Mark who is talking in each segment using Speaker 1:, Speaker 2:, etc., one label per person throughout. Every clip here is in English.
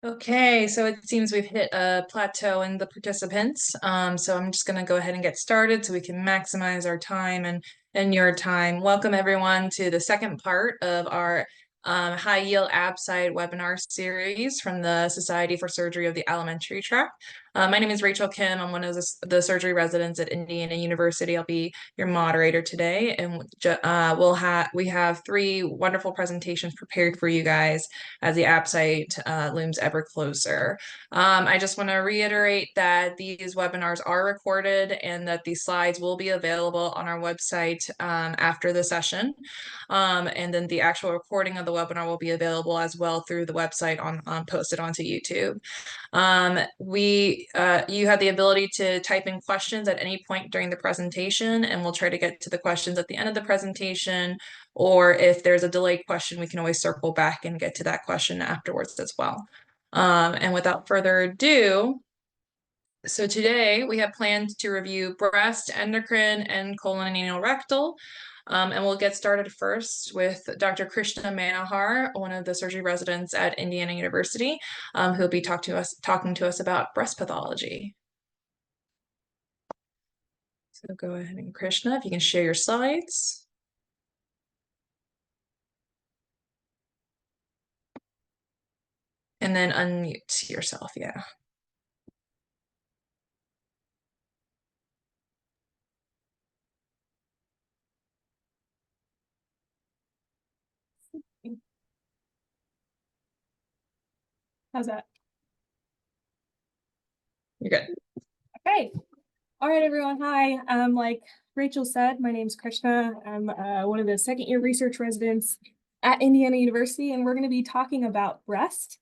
Speaker 1: Okay, so it seems we've hit a plateau in the participants. So I'm just going to go ahead and get started so we can maximize our time and your time. Welcome everyone to the second part of our high yield ABSITE webinar series from the Society for Surgery of the Alimentary Tract. My name is Rachel Kim. I'm one of the surgery residents at Indiana University. I'll be your moderator today, and we have three wonderful presentations prepared for you guys as the ABSITE looms ever closer. I just want to reiterate that these webinars are recorded and that these slides will be available on our website after the session. And then the actual recording of the webinar will be available as well through the website posted onto YouTube. You have the ability to type in questions at any point during the presentation, and we'll try to get to the questions at the end of the presentation, or if there's a delayed question, we can always circle back and get to that question afterwards as well. And without further ado, so today we have planned to review breast, endocrine, and colon and anorectal. And we'll get started first with Dr. Krishna Manohar, one of the surgery residents at Indiana University, who'll be talking to us about breast pathology. So go ahead and Krishna, if you can share your slides. And then unmute yourself, yeah.
Speaker 2: How's that?
Speaker 1: You're good.
Speaker 2: Okay. All right, everyone. Hi. Like Rachel said, my name's Krishna. I'm one of the second-year research residents at Indiana University, and we're going to be talking about breast,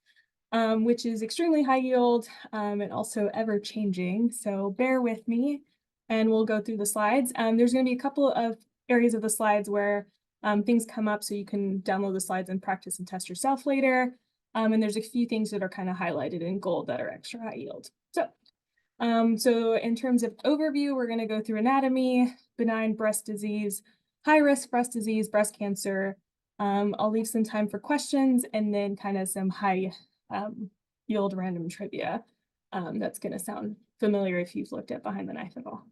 Speaker 2: which is extremely high yield and also ever-changing. So bear with me, and we'll go through the slides. There's going to be a couple of areas of the slides where things come up, so you can download the slides and practice and test yourself later. And there's a few things that are kind of highlighted in gold that are extra high yield. So in terms of overview, we're going to go through anatomy, benign breast disease, high-risk breast disease, breast cancer. I'll leave some time for questions and then kind of some high yield random trivia. That's going to sound familiar if you've looked at Behind the Knife at all.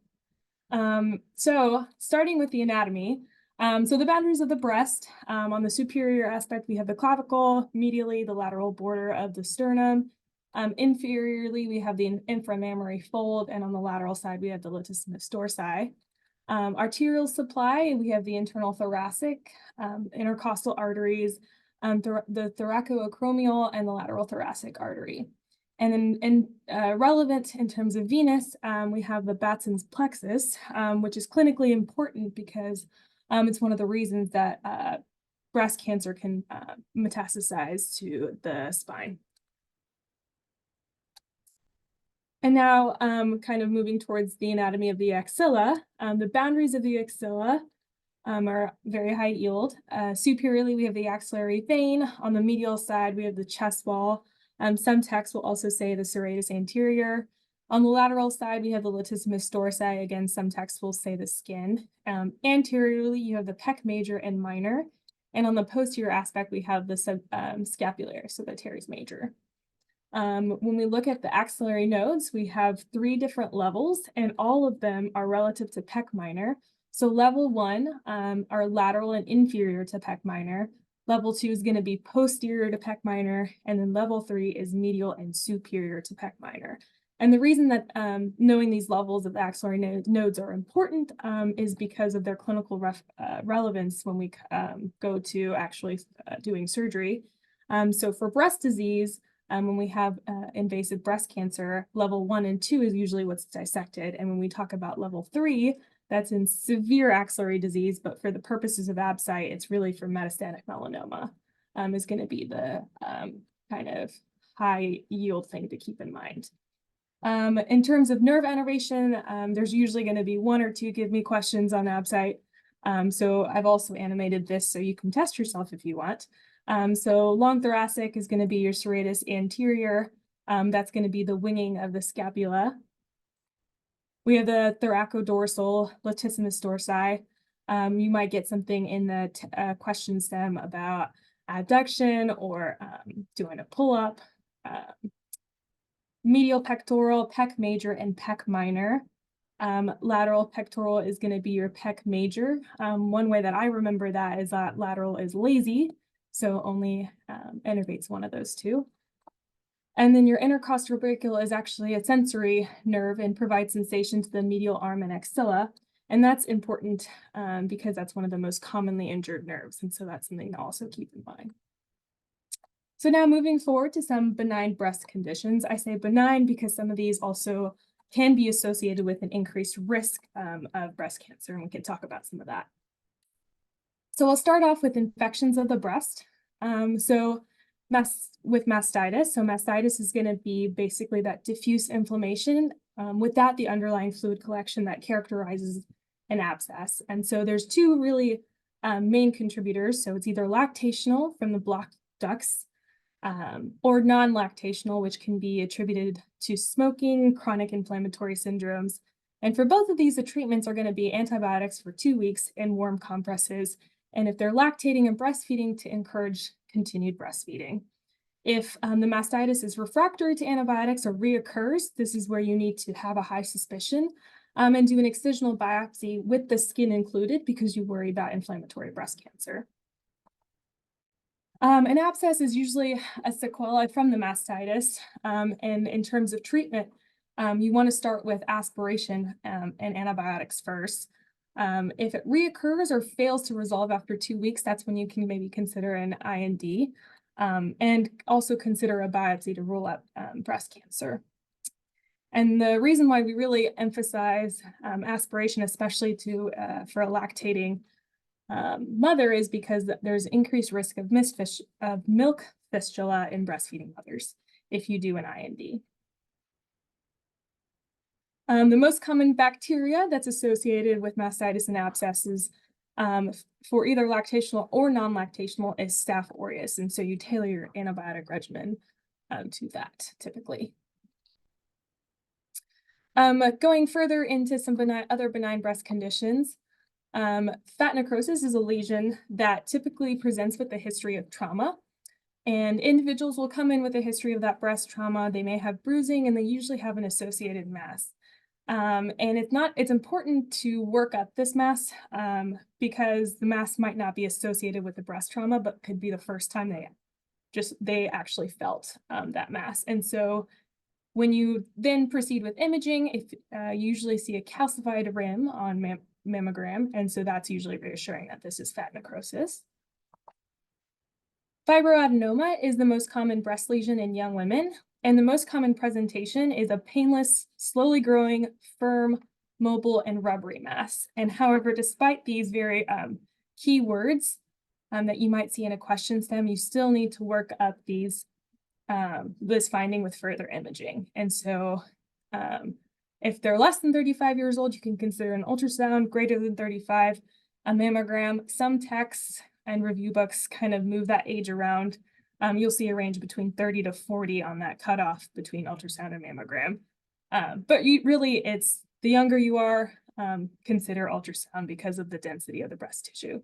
Speaker 2: So starting with the anatomy. So the boundaries of the breast, on the superior aspect, we have the clavicle, medially the lateral border of the sternum. Inferiorly, we have the inframammary fold, and on the lateral side, we have the latissimus dorsi. Arterial supply, we have the internal thoracic, intercostal arteries, the thoracoacromial, and the lateral thoracic artery. And then relevant in terms of venous, we have the Batson's plexus, which is clinically important because it's one of the reasons that breast cancer can metastasize to the spine. And now kind of moving towards the anatomy of the axilla. The boundaries of the axilla are very high yield. Superiorly, we have the axillary vein. On the medial side, we have the chest wall. Some texts will also say the serratus anterior. On the lateral side, we have the latissimus dorsi. Again, some texts will say the skin. Anteriorly, you have the pec major and minor. And on the posterior aspect, we have the subscapularis, so the teres major. When we look at the axillary nodes, we have 3 different levels, and all of them are relative to pec minor. So level 1 are lateral and inferior to pec minor. Level 2 is going to be posterior to pec minor, and then level 3 is medial and superior to pec minor. And the reason that knowing these levels of the axillary nodes are important is because of their clinical relevance when we go to actually doing surgery. So for breast disease, when we have invasive breast cancer, level 1 and 2 is usually what's dissected. And when we talk about level 3, that's in severe axillary disease, but for the purposes of ABSITE, it's really for metastatic melanoma is going to be the kind of high yield thing to keep in mind. In terms of nerve innervation, there's usually going to be 1 or 2 give me questions on ABSITE. So I've also animated this so you can test yourself if you want. So long thoracic is going to be your serratus anterior. That's going to be the winging of the scapula. We have the thoracodorsal latissimus dorsi. You might get something in the question stem about abduction or doing a pull-up. medial pectoral, pec major, and pec minor. Lateral pectoral is going to be your pec major. One way that I remember that is that lateral is lazy, so only innervates one of those two. And then your intercostal brachial is actually a sensory nerve and provides sensation to the medial arm and axilla. And that's important because that's one of the most commonly injured nerves. And so that's something to also keep in mind. So now moving forward to some benign breast conditions. I say benign because some of these also can be associated with an increased risk of breast cancer, and we can talk about some of that. So I'll start off with infections of the breast. With mastitis. So mastitis is going to be basically that diffuse inflammation without the underlying fluid collection that characterizes an abscess. And so there's two really main contributors. So it's either lactational from the blocked ducts or non-lactational, which can be attributed to smoking, chronic inflammatory syndromes. And for both of these, the treatments are going to be antibiotics for 2 weeks and warm compresses. And if they're lactating and breastfeeding, to encourage continued breastfeeding. If the mastitis is refractory to antibiotics or reoccurs, this is where you need to have a high suspicion and do an excisional biopsy with the skin included because you worry about inflammatory breast cancer. An abscess is usually a sequela from the mastitis, and in terms of treatment, you want to start with aspiration and antibiotics first. If it reoccurs or fails to resolve after 2 weeks, that's when you can maybe consider an IND, and also consider a biopsy to rule out breast cancer. And the reason why we really emphasize aspiration, especially for a lactating mother, is because there's increased risk of milk fistula in breastfeeding mothers if you do an IND. The most common bacteria that's associated with mastitis and abscesses for either lactational or non-lactational is Staph aureus, and so you tailor your antibiotic regimen to that typically. Going further into some other benign breast conditions, fat necrosis is a lesion that typically presents with a history of trauma, and individuals will come in with a history of that breast trauma. They may have bruising, and they usually have an associated mass. And it's important to work up this mass because the mass might not be associated with the breast trauma, but could be the first time they actually felt that mass. And so when you then proceed with imaging, if you usually see a calcified rim on mammogram, and so that's usually reassuring that this is fat necrosis. Fibroadenoma is the most common breast lesion in young women, and the most common presentation is a painless, slowly growing, firm, mobile, and rubbery mass. And however, despite these very key words that you might see in a question stem, you still need to work up this finding with further imaging. And so if they're less than 35 years old, you can consider an ultrasound. Greater than 35, a mammogram. Some texts and review books kind of move that age around. You'll see a range between 30 to 40 on that cutoff between ultrasound and mammogram. But it's the younger you are, consider ultrasound because of the density of the breast tissue.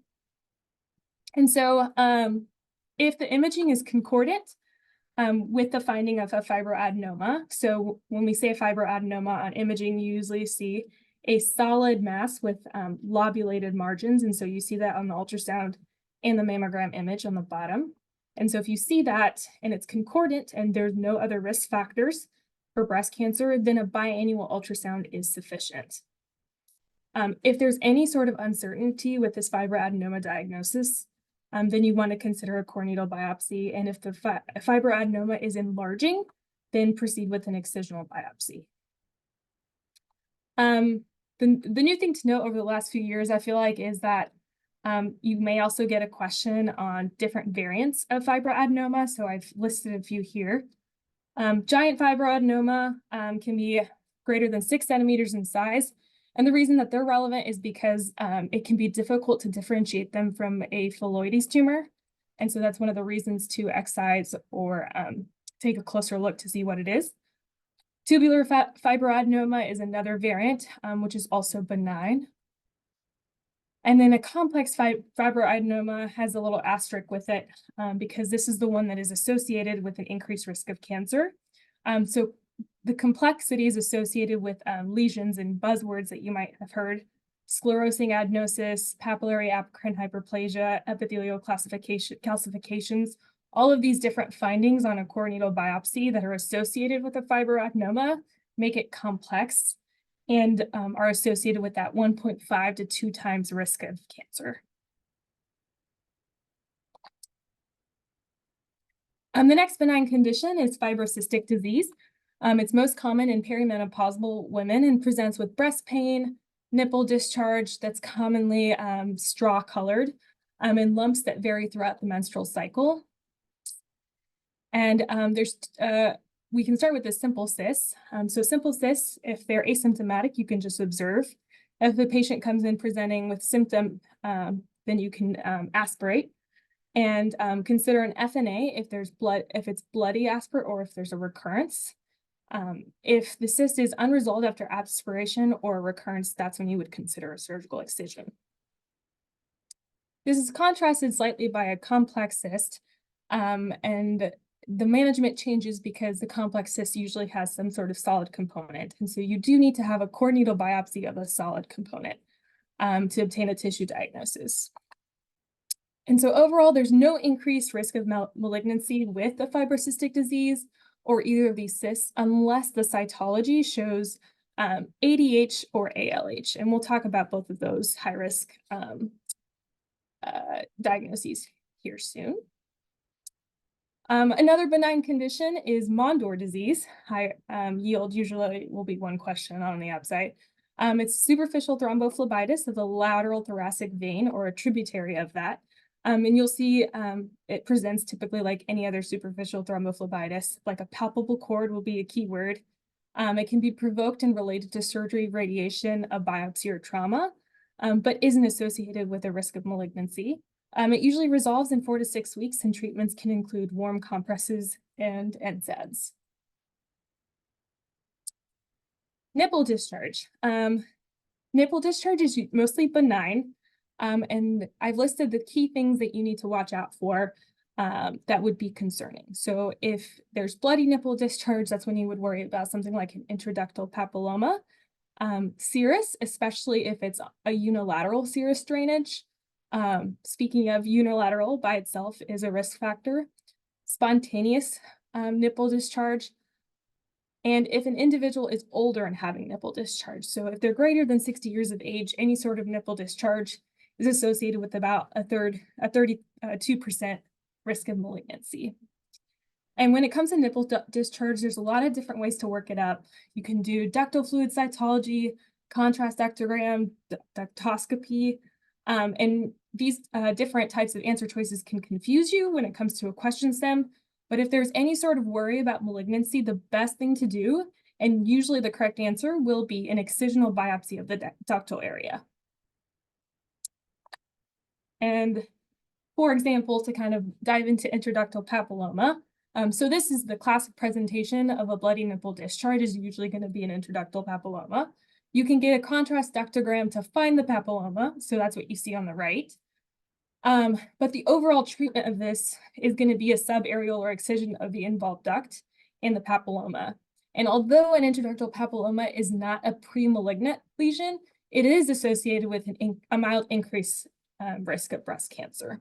Speaker 2: And so if the imaging is concordant with the finding of a fibroadenoma, so when we say fibroadenoma on imaging, you usually see a solid mass with lobulated margins. And so you see that on the ultrasound and the mammogram image on the bottom. And so if you see that and it's concordant and there's no other risk factors for breast cancer, then a biannual ultrasound is sufficient. If there's any sort of uncertainty with this fibroadenoma diagnosis, then you want to consider a core needle biopsy. And if the fibroadenoma is enlarging, then proceed with an excisional biopsy. The new thing to note over the last few years, I feel like, is that you may also get a question on different variants of fibroadenoma. So I've listed a few here. Giant fibroadenoma can be greater than 6 centimeters in size. And the reason that they're relevant is because it can be difficult to differentiate them from a phylloides tumor. And so that's one of the reasons to excise or take a closer look to see what it is. Tubular fibroadenoma is another variant, which is also benign. And then a complex fibroadenoma has a little asterisk with it because this is the one that is associated with an increased risk of cancer. So the complexity is associated with lesions and buzzwords that you might have heard: sclerosing adenosis, papillary apocrine hyperplasia, epithelial calcifications. All of these different findings on a core needle biopsy that are associated with a fibroadenoma make it complex and are associated with that 1.5 to 2 times risk of cancer. The next benign condition is fibrocystic disease. It's most common in perimenopausal women and presents with breast pain, nipple discharge that's commonly straw-colored, and lumps that vary throughout the menstrual cycle. And we can start with the simple cysts. So simple cysts, if they're asymptomatic, you can just observe. If the patient comes in presenting with symptom, then you can aspirate. And consider an FNA if there's blood, if it's bloody aspirate or if there's a recurrence. If the cyst is unresolved after aspiration or recurrence, that's when you would consider a surgical excision. This is contrasted slightly by a complex cyst, and the management changes because the complex cyst usually has some sort of solid component. And so you do need to have a core needle biopsy of a solid component to obtain a tissue diagnosis. And so overall, there's no increased risk of malignancy with the fibrocystic disease or either of these cysts unless the cytology shows ADH or ALH. And we'll talk about both of those high-risk diagnoses here soon. Another benign condition is Mondor disease. High yield usually will be one question on the ABSITE. It's superficial thrombophlebitis of the lateral thoracic vein or a tributary of that. And you'll see it presents typically like any other superficial thrombophlebitis, like a palpable cord will be a key word. It can be provoked and related to surgery, radiation, a biopsy, or trauma, but isn't associated with a risk of malignancy. It usually resolves in 4 to 6 weeks, and treatments can include warm compresses and NSAIDs. Nipple discharge. Nipple discharge is mostly benign. And I've listed the key things that you need to watch out for that would be concerning. So if there's bloody nipple discharge, that's when you would worry about something like an intraductal papilloma. Serous, especially if it's a unilateral serous drainage. Speaking of unilateral by itself is a risk factor. Spontaneous nipple discharge. And if an individual is older and having nipple discharge, so if they're greater than 60 years of age, any sort of nipple discharge is associated with about a 32% risk of malignancy. And when it comes to nipple discharge, there's a lot of different ways to work it up. You can do ductal fluid cytology, contrast ductogram, ductoscopy, and these different types of answer choices can confuse you when it comes to a question stem. But if there's any sort of worry about malignancy, the best thing to do, and usually the correct answer, will be an excisional biopsy of the ductal area. And for example, to kind of dive into intraductal papilloma, so this is the classic presentation of a bloody nipple discharge is usually going to be an intraductal papilloma. You can get a contrast ductogram to find the papilloma, so that's what you see on the right. But the overall treatment of this is going to be a subareolar excision of the involved duct and the papilloma. And although an intraductal papilloma is not a pre-malignant lesion, it is associated with a mild increase risk of breast cancer.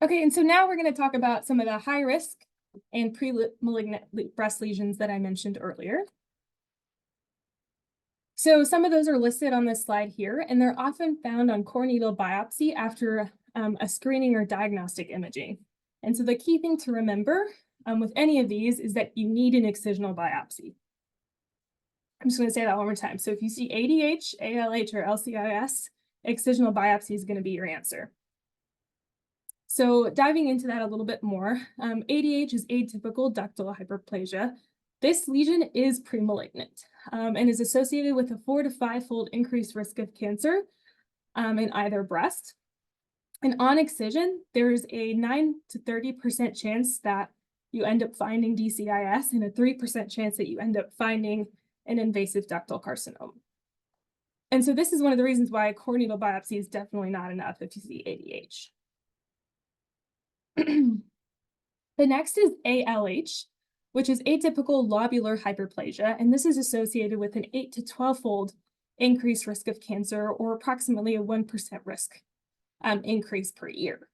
Speaker 2: Okay, and so now we're going to talk about some of the high risk and pre-malignant breast lesions that I mentioned earlier. So some of those are listed on this slide here, and they're often found on core needle biopsy after a screening or diagnostic imaging. And so the key thing to remember with any of these is that you need an excisional biopsy. I'm just going to say that one more time. So if you see ADH, ALH, or LCIS, excisional biopsy is going to be your answer. So diving into that a little bit more, ADH is atypical ductal hyperplasia. This lesion is pre-malignant and is associated with a 4 to 5-fold increased risk of cancer in either breast. And on excision, there's a 9 to 30% chance that you end up finding DCIS and a 3% chance that you end up finding an invasive ductal carcinoma. And so this is one of the reasons why a core needle biopsy is definitely not enough if you see ADH. The next is ALH, which is atypical lobular hyperplasia, and this is associated with an 8 to 12-fold increased risk of cancer, or approximately a 1% risk increase per year.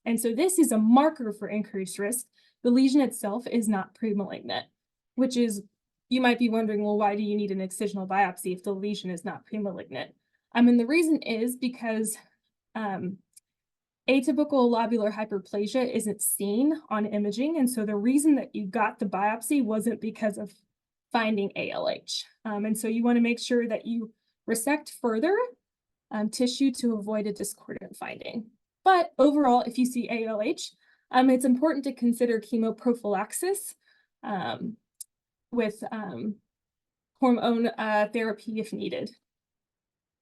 Speaker 2: And so this is a marker for increased risk. The lesion itself is not premalignant, which is, you might be wondering, well, why do you need an excisional biopsy if the lesion is not premalignant? And the reason is because atypical lobular hyperplasia isn't seen on imaging. And so the reason that you got the biopsy wasn't because of finding ALH. And so you want to make sure that you resect further tissue to avoid a discordant finding. But overall, if you see ALH, it's important to consider chemoprophylaxis with hormone therapy if needed.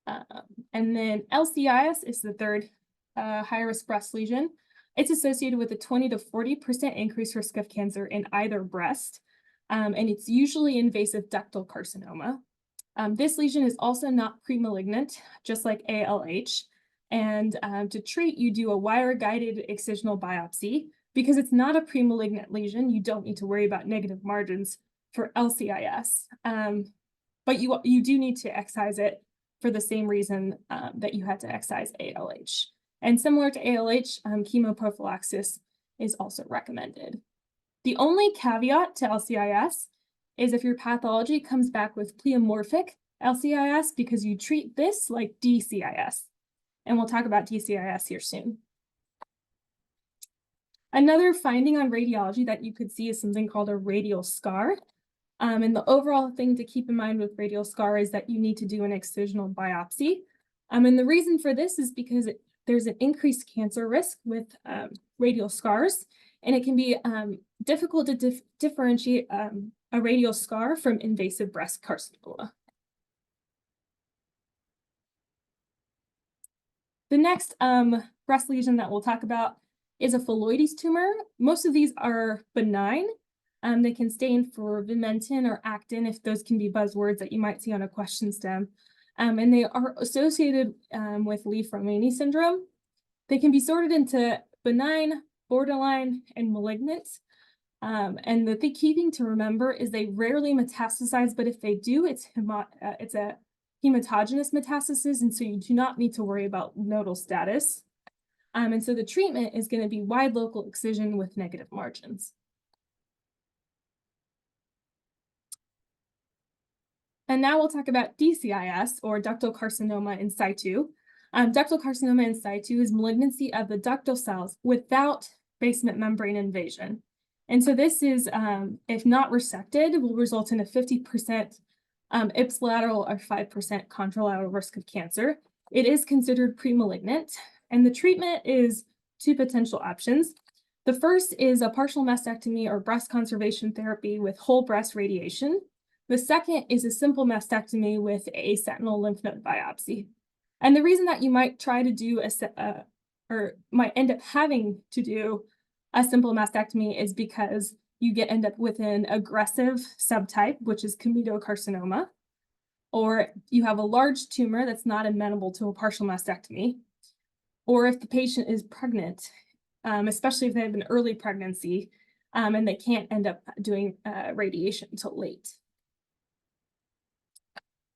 Speaker 2: And then LCIS is the third high-risk breast lesion. It's associated with a 20 to 40% increased risk of cancer in either breast, and it's usually invasive ductal carcinoma. This lesion is also not premalignant, just like ALH. And to treat, you do a wire-guided excisional biopsy. Because it's not a premalignant lesion, you don't need to worry about negative margins for LCIS. But you do need to excise it for the same reason that you had to excise ALH. And similar to ALH, chemoprophylaxis is also recommended. The only caveat to LCIS is if your pathology comes back with pleomorphic LCIS, because you treat this like DCIS. And we'll talk about DCIS here soon. Another finding on radiology that you could see is something called a radial scar. And the overall thing to keep in mind with radial scar is that you need to do an excisional biopsy. And the reason for this is because there's an increased cancer risk with radial scars, and it can be difficult to differentiate a radial scar from invasive breast carcinoma. The next breast lesion that we'll talk about is a phylloides tumor. Most of these are benign. They can stand for vimentin or actin, if those can be buzzwords that you might see on a question stem. And they are associated with Li-Fraumeni syndrome. They can be sorted into benign, borderline, and malignant. And the key thing to remember is they rarely metastasize, but if they do, it's a hematogenous metastasis, and so you do not need to worry about nodal status. And so the treatment is going to be wide local excision with negative margins. And now we'll talk about DCIS, or ductal carcinoma in situ. Ductal carcinoma in situ is malignancy of the ductal cells without basement membrane invasion. And so this is, if not resected, will result in a 50% ipsilateral or 5% contralateral risk of cancer. It is considered premalignant, and the treatment is two potential options. The first is a partial mastectomy or breast conservation therapy with whole breast radiation. The second is a simple mastectomy with a sentinel lymph node biopsy. And the reason that you might try to do or might end up having to do a simple mastectomy is because you end up with an aggressive subtype, which is comedocarcinoma, or you have a large tumor that's not amenable to a partial mastectomy, or if the patient is pregnant, especially if they have an early pregnancy, and they can't end up doing radiation until late.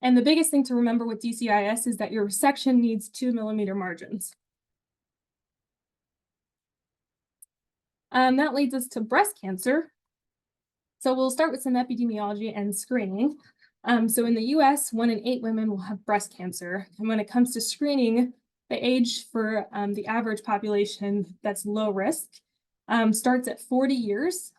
Speaker 2: And the biggest thing to remember with DCIS is that your resection needs 2 millimeter margins. That leads us to breast cancer. So we'll start with some epidemiology and screening. So in the US, 1 in 8 women will have breast cancer. And when it comes to screening, the age for the average population that's low risk starts at 40 years.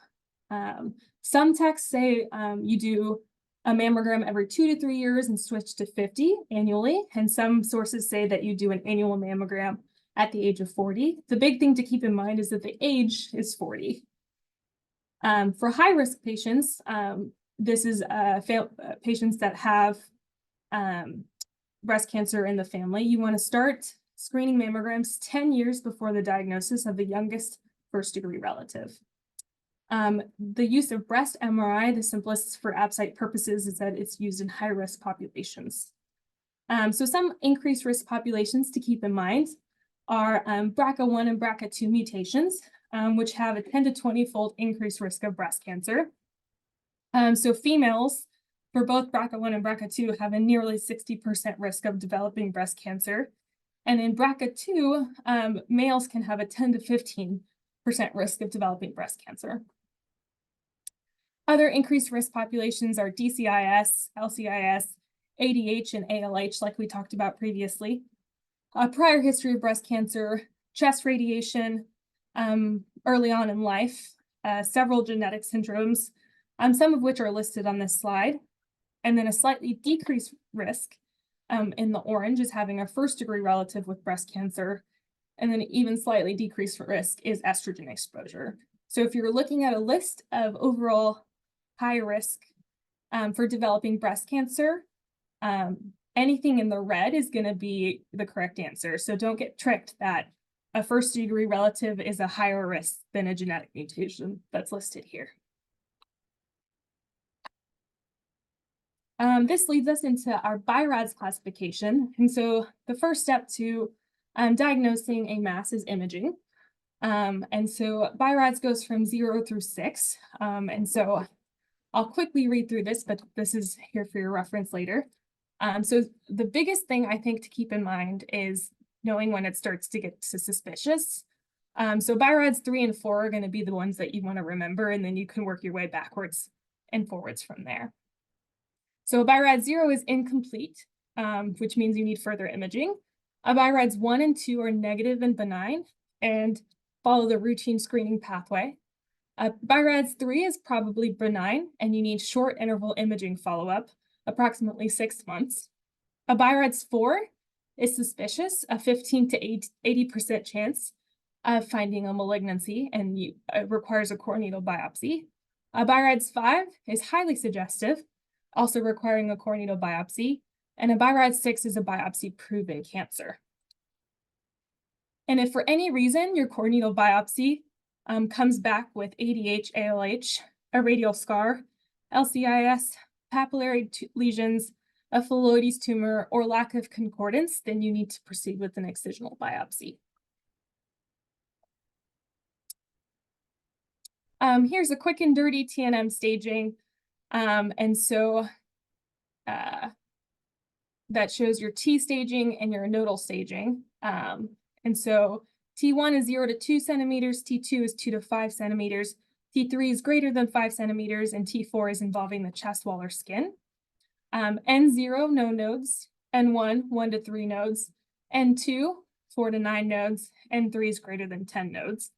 Speaker 2: Some texts say you do a mammogram every 2 to 3 years and switch to 50 annually. And some sources say that you do an annual mammogram at the age of 40. The big thing to keep in mind is that the age is 40. For high-risk patients, this is patients that have breast cancer in the family. You want to start screening mammograms 10 years before the diagnosis of the youngest first-degree relative. The use of breast MRI, the simplest for ABSITE purposes, is that it's used in high-risk populations. So some increased risk populations to keep in mind are BRCA1 and BRCA2 mutations, which have a 10 to 20-fold increased risk of breast cancer. So females for both BRCA1 and BRCA2 have a nearly 60% risk of developing breast cancer. And in BRCA2, males can have a 10 to 15% risk of developing breast cancer. Other increased risk populations are DCIS, LCIS, ADH, and ALH, like we talked about previously. Prior history of breast cancer, chest radiation early on in life, several genetic syndromes, some of which are listed on this slide, and then a slightly decreased risk in the orange is having a first-degree relative with breast cancer, and then even slightly decreased risk is estrogen exposure. So if you're looking at a list of overall high risk for developing breast cancer, anything in the red is going to be the correct answer. So don't get tricked that a first-degree relative is a higher risk than a genetic mutation that's listed here. This leads us into our BI-RADS classification. And so the first step to diagnosing a mass is imaging. And so BI-RADS goes from 0 through 6. And so I'll quickly read through this, but this is here for your reference later. So the biggest thing I think to keep in mind is knowing when it starts to get suspicious. So BI-RADS 3 and 4 are going to be the ones that you want to remember, and then you can work your way backwards and forwards from there. So BI-RADS 0 is incomplete, which means you need further imaging. BI-RADS 1 and 2 are negative and benign and follow the routine screening pathway. BI-RADS 3 is probably benign, and you need short interval imaging follow-up, approximately 6 months. BI-RADS 4 is suspicious, a 15 to 80% chance of finding a malignancy, and requires a core needle biopsy. BI-RADS 5 is highly suggestive, also requiring a core needle biopsy, and a BI-RADS 6 is a biopsy-proven cancer. And if for any reason your core needle biopsy comes back with ADH, ALH, a radial scar, LCIS, papillary lesions, a phylloides tumor, or lack of concordance, then you need to proceed with an excisional biopsy. Here's a quick and dirty TNM staging. And so that shows your T staging and your nodal staging. And so T1 is 0 to 2 centimeters, T2 is 2 to 5 centimeters, T3 is greater than 5 centimeters, and T4 is involving the chest wall or skin. N0, no nodes, N1, 1 to 3 nodes, N2, 4 to 9 nodes, N3 is greater than 10 nodes.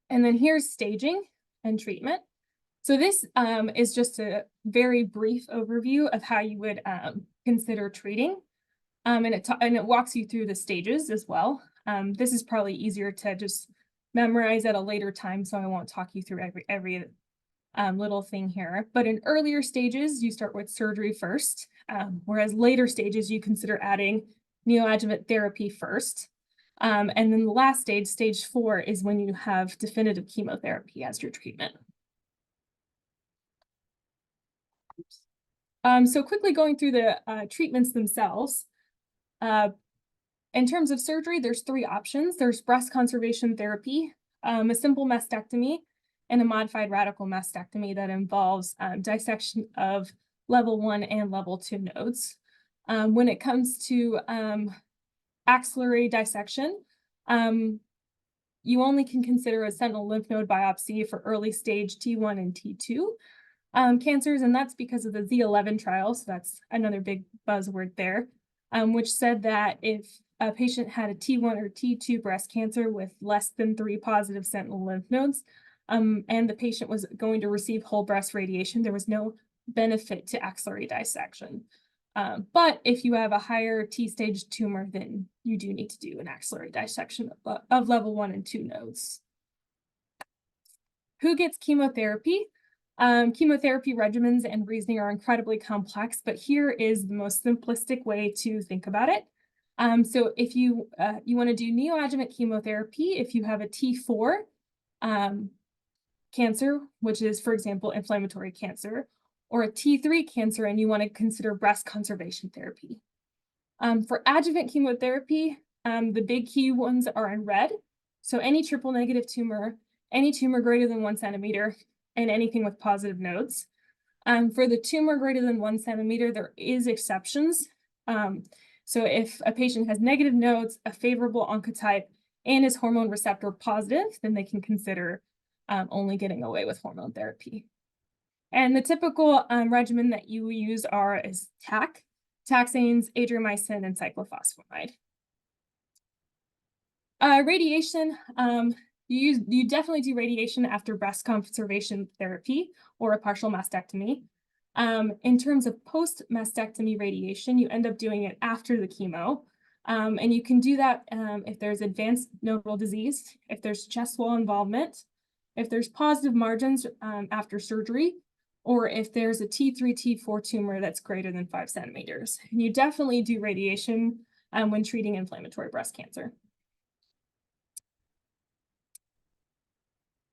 Speaker 2: And then here's staging and treatment. So this is just a very brief overview of how you would consider treating. And it walks you through the stages as well. This is probably easier to just memorize at a later time, so I won't talk you through every little thing here. But in earlier stages, you start with surgery first, whereas later stages, you consider adding neoadjuvant therapy first. And then the last stage, stage 4, is when you have definitive chemotherapy as your treatment. So quickly going through the treatments themselves. In terms of surgery, there's 3 options. There's breast conservation therapy, a simple mastectomy, and a modified radical mastectomy that involves dissection of level 1 and level 2 nodes. When it comes to axillary dissection, you only can consider a sentinel lymph node biopsy for early stage T1 and T2 cancers, and that's because of the Z11 trial, so that's another big buzzword there, which said that if a patient had a T1 or T2 breast cancer with less than 3 positive sentinel lymph nodes, and the patient was going to receive whole breast radiation, there was no benefit to axillary dissection. But if you have a higher T-stage tumor, then you do need to do an axillary dissection of level 1 and 2 nodes. Who gets chemotherapy? Chemotherapy regimens and reasoning are incredibly complex, but here is the most simplistic way to think about it. So if you want to do neoadjuvant chemotherapy, if you have a T4 cancer, which is, for example, inflammatory cancer, or a T3 cancer, and you want to consider breast conservation therapy. For adjuvant chemotherapy, the big key ones are in red. So any triple negative tumor, any tumor greater than 1 centimeter, and anything with positive nodes. For the tumor greater than 1 centimeter, there is exceptions. So if a patient has negative nodes, a favorable oncotype, and is hormone receptor positive, then they can consider only getting away with hormone therapy. And the typical regimen that you use is TAC, taxanes, adriamycin, and cyclophosphamide. Radiation, you definitely do radiation after breast conservation therapy or a partial mastectomy. In terms of post-mastectomy radiation, you end up doing it after the chemo. And you can do that if there's advanced nodal disease, if there's chest wall involvement, if there's positive margins after surgery, or if there's a T3, T4 tumor that's greater than 5 centimeters. And you definitely do radiation when treating inflammatory breast cancer.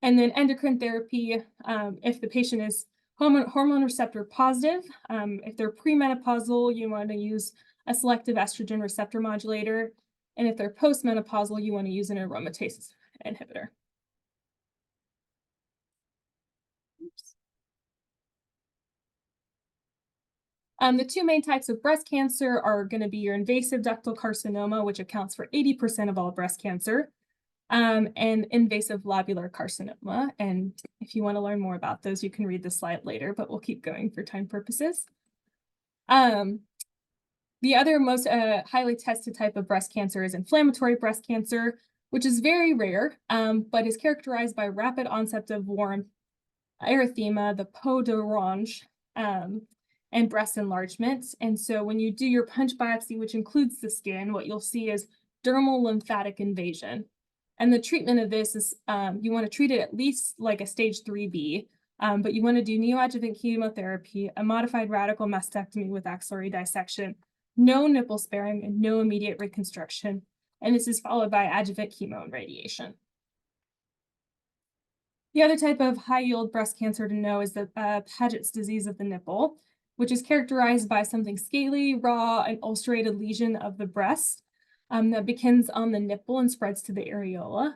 Speaker 2: And then endocrine therapy, if the patient is hormone receptor positive, if they're premenopausal, you want to use a selective estrogen receptor modulator. And if they're postmenopausal, you want to use an aromatase inhibitor. The two main types of breast cancer are going to be your invasive ductal carcinoma, which accounts for 80% of all breast cancer, and invasive lobular carcinoma. And if you want to learn more about those, you can read the slide later, but we'll keep going for time purposes. The other most highly tested type of breast cancer is inflammatory breast cancer, which is very rare, but is characterized by rapid onset of warmth, erythema, the peau d'orange, and breast enlargement. And so when you do your punch biopsy, which includes the skin, what you'll see is dermal lymphatic invasion. And the treatment of this is you want to treat it at least like a stage 3B, but you want to do neoadjuvant chemotherapy, a modified radical mastectomy with axillary dissection, no nipple sparing, and no immediate reconstruction. And this is followed by adjuvant chemo and radiation. The other type of high-yield breast cancer to know is the Paget's disease of the nipple, which is characterized by something scaly, raw, and ulcerated lesion of the breast that begins on the nipple and spreads to the areola.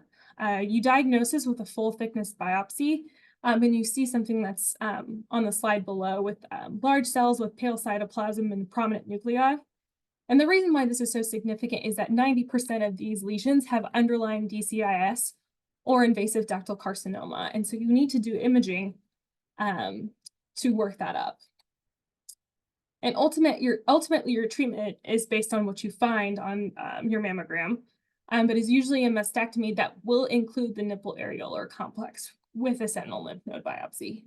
Speaker 2: You diagnose this with a full thickness biopsy, and you see something that's on the slide below with large cells with pale cytoplasm and prominent nuclei. And the reason why this is so significant is that 90% of these lesions have underlying DCIS or invasive ductal carcinoma. And so you need to do imaging to work that up. And ultimately, your treatment is based on what you find on your mammogram, but is usually a mastectomy that will include the nipple areolar complex with a sentinel lymph node biopsy.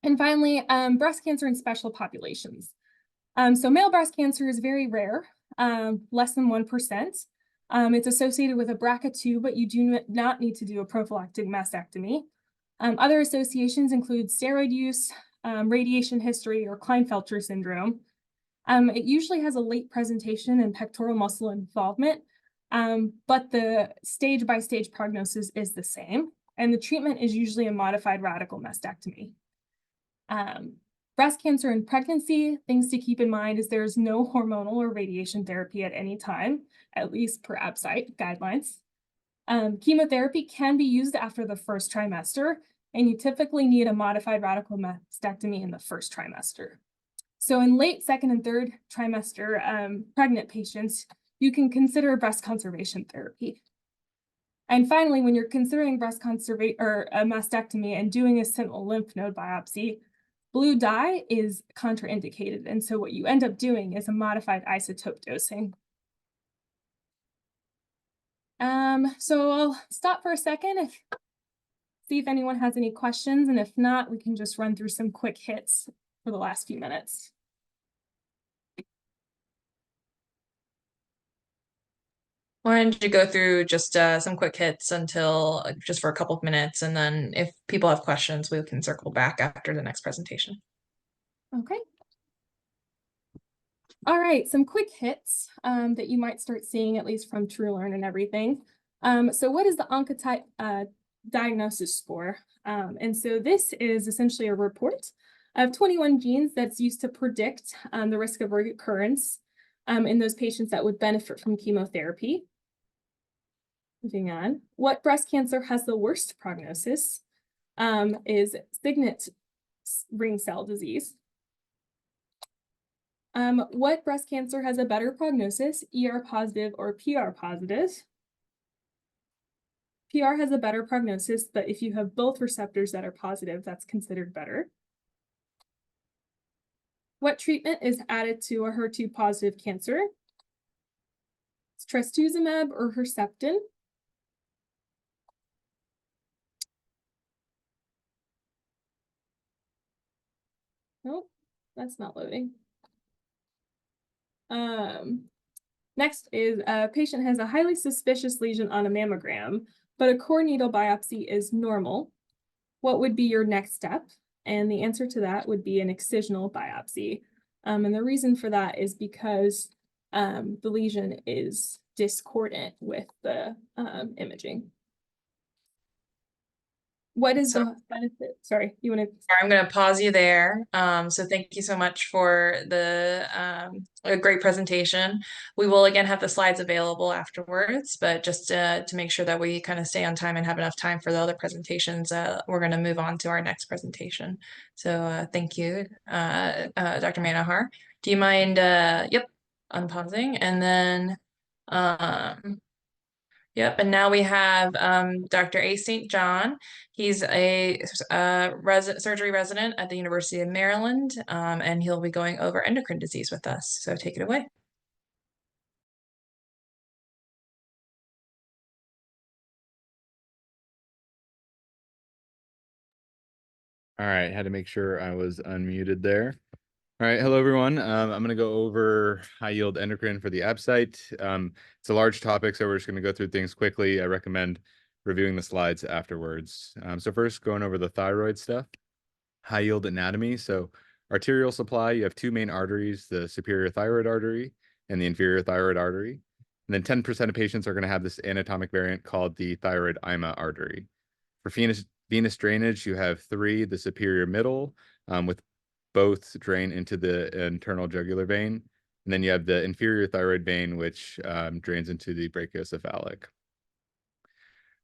Speaker 2: And finally, breast cancer in special populations. So male breast cancer is very rare, less than 1%. It's associated with a BRCA2, but you do not need to do a prophylactic mastectomy. Other associations include steroid use, radiation history, or Klinefelter syndrome. It usually has a late presentation and pectoral muscle involvement, but the stage-by-stage prognosis is the same, and the treatment is usually a modified radical mastectomy. Breast cancer in pregnancy, things to keep in mind is there's no hormonal or radiation therapy at any time, at least per ABSITE guidelines. Chemotherapy can be used after the first trimester, and you typically need a modified radical mastectomy in the first trimester. So in late second and third trimester pregnant patients, you can consider breast conservation therapy. And finally, when you're considering breast conservation or a mastectomy and doing a sentinel lymph node biopsy, blue dye is contraindicated. And so what you end up doing is a modified isotope dosing. So I'll stop for a second, see if anyone has any questions. And if not, we can just run through some quick hits for the last few minutes.
Speaker 1: Why don't you go through just some quick hits until just for a couple of minutes, and then if people have questions, we can circle back after the next presentation.
Speaker 2: Okay. All right, some quick hits that you might start seeing, at least from TrueLearn and everything. So what is the oncotype diagnosis score? And so this is essentially a report of 21 genes that's used to predict the risk of recurrence in those patients that would benefit from chemotherapy. Moving on, what breast cancer has the worst prognosis is signet ring cell disease. What breast cancer has a better prognosis, ER positive or PR positive? PR has a better prognosis, but if you have both receptors that are positive, that's considered better. What treatment is added to a HER2 positive cancer? It's trastuzumab or Herceptin. Nope, that's not loading. Next is a patient has a highly suspicious lesion on a mammogram, but a core needle biopsy is normal. What would be your next step? And the answer to that would be an excisional biopsy. And the reason for that is because the lesion is discordant with the imaging. What is the benefit? Sorry, you want to?
Speaker 1: I'm going to pause you there. So thank you so much for the a great presentation. We will again have the slides available afterwards, but just to make sure that we kind of stay on time and have enough time for the other presentations, we're going to move on to our next presentation. So thank you, Dr. Manohar. Do you mind, yep, unpausing and then yep, and now we have Dr. A. St. John. He's a surgery resident at the University of Maryland, and he'll be going over endocrine disease with us. So take it away.
Speaker 3: All right, had to make sure I was unmuted there. All right, hello everyone. I'm going to go over high yield endocrine for the ABSITE. It's a large topic, so we're just going to go through things quickly. I recommend reviewing the slides afterwards. So first, going over the thyroid stuff, high yield anatomy. So arterial supply, you have two main arteries, the superior thyroid artery and the inferior thyroid artery. And then 10% of patients are going to have this anatomic variant called the thyroid ima artery. For venous drainage, you have three, the superior middle, with both drain into the internal jugular vein. And then you have the inferior thyroid vein, which drains into the brachiocephalic.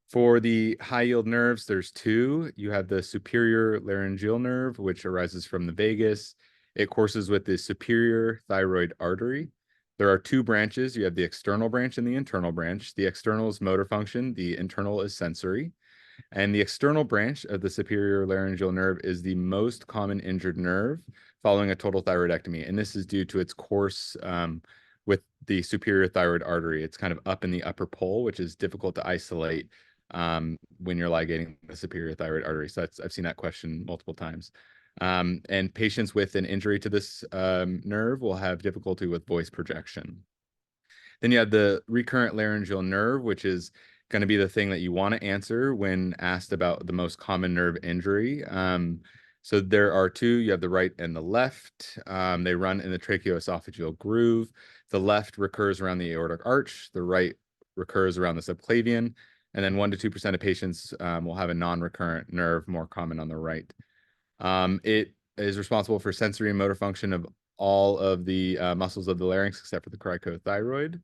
Speaker 3: For the high yield nerves, there's two. You have the superior laryngeal nerve, which arises from the vagus. It courses with the superior thyroid artery. There are two branches. You have the external branch and the internal branch. The external is motor function. The internal is sensory. And the external branch of the superior laryngeal nerve is the most common injured nerve following a total thyroidectomy. And this is due to its course with the superior thyroid artery. It's kind of up in the upper pole, which is difficult to isolate when you're ligating the superior thyroid artery. So I've seen that question multiple times. And patients with an injury to this nerve will have difficulty with voice projection. Then you have the recurrent laryngeal nerve, which is going to be the thing that you want to answer when asked about the most common nerve injury. So there are two. You have the right and the left. They run in the tracheoesophageal groove. The left recurs around the aortic arch. The right recurs around the subclavian. And then 1 to 2% of patients will have a non-recurrent nerve, more common on the right. It is responsible for sensory and motor function of all of the muscles of the larynx except for the cricothyroid.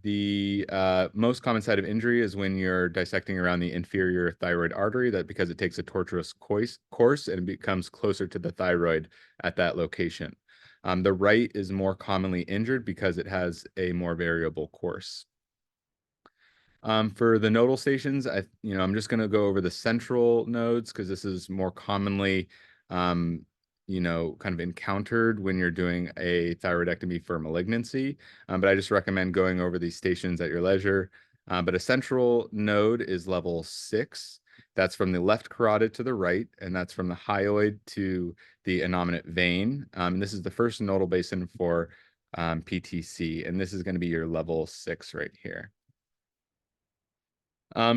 Speaker 3: The most common site of injury is when you're dissecting around the inferior thyroid artery, that because it takes a tortuous course and it becomes closer to the thyroid at that location. The right is more commonly injured because it has a more variable course. For the nodal stations, I'm just going to go over the central nodes because this is more commonly, kind of encountered when you're doing a thyroidectomy for malignancy. But I just recommend going over these stations at your leisure. But a central node is level 6. That's from the left carotid to the right, and that's from the hyoid to the innominate vein. And this is the first nodal basin for PTC, and this is going to be your level 6 right here.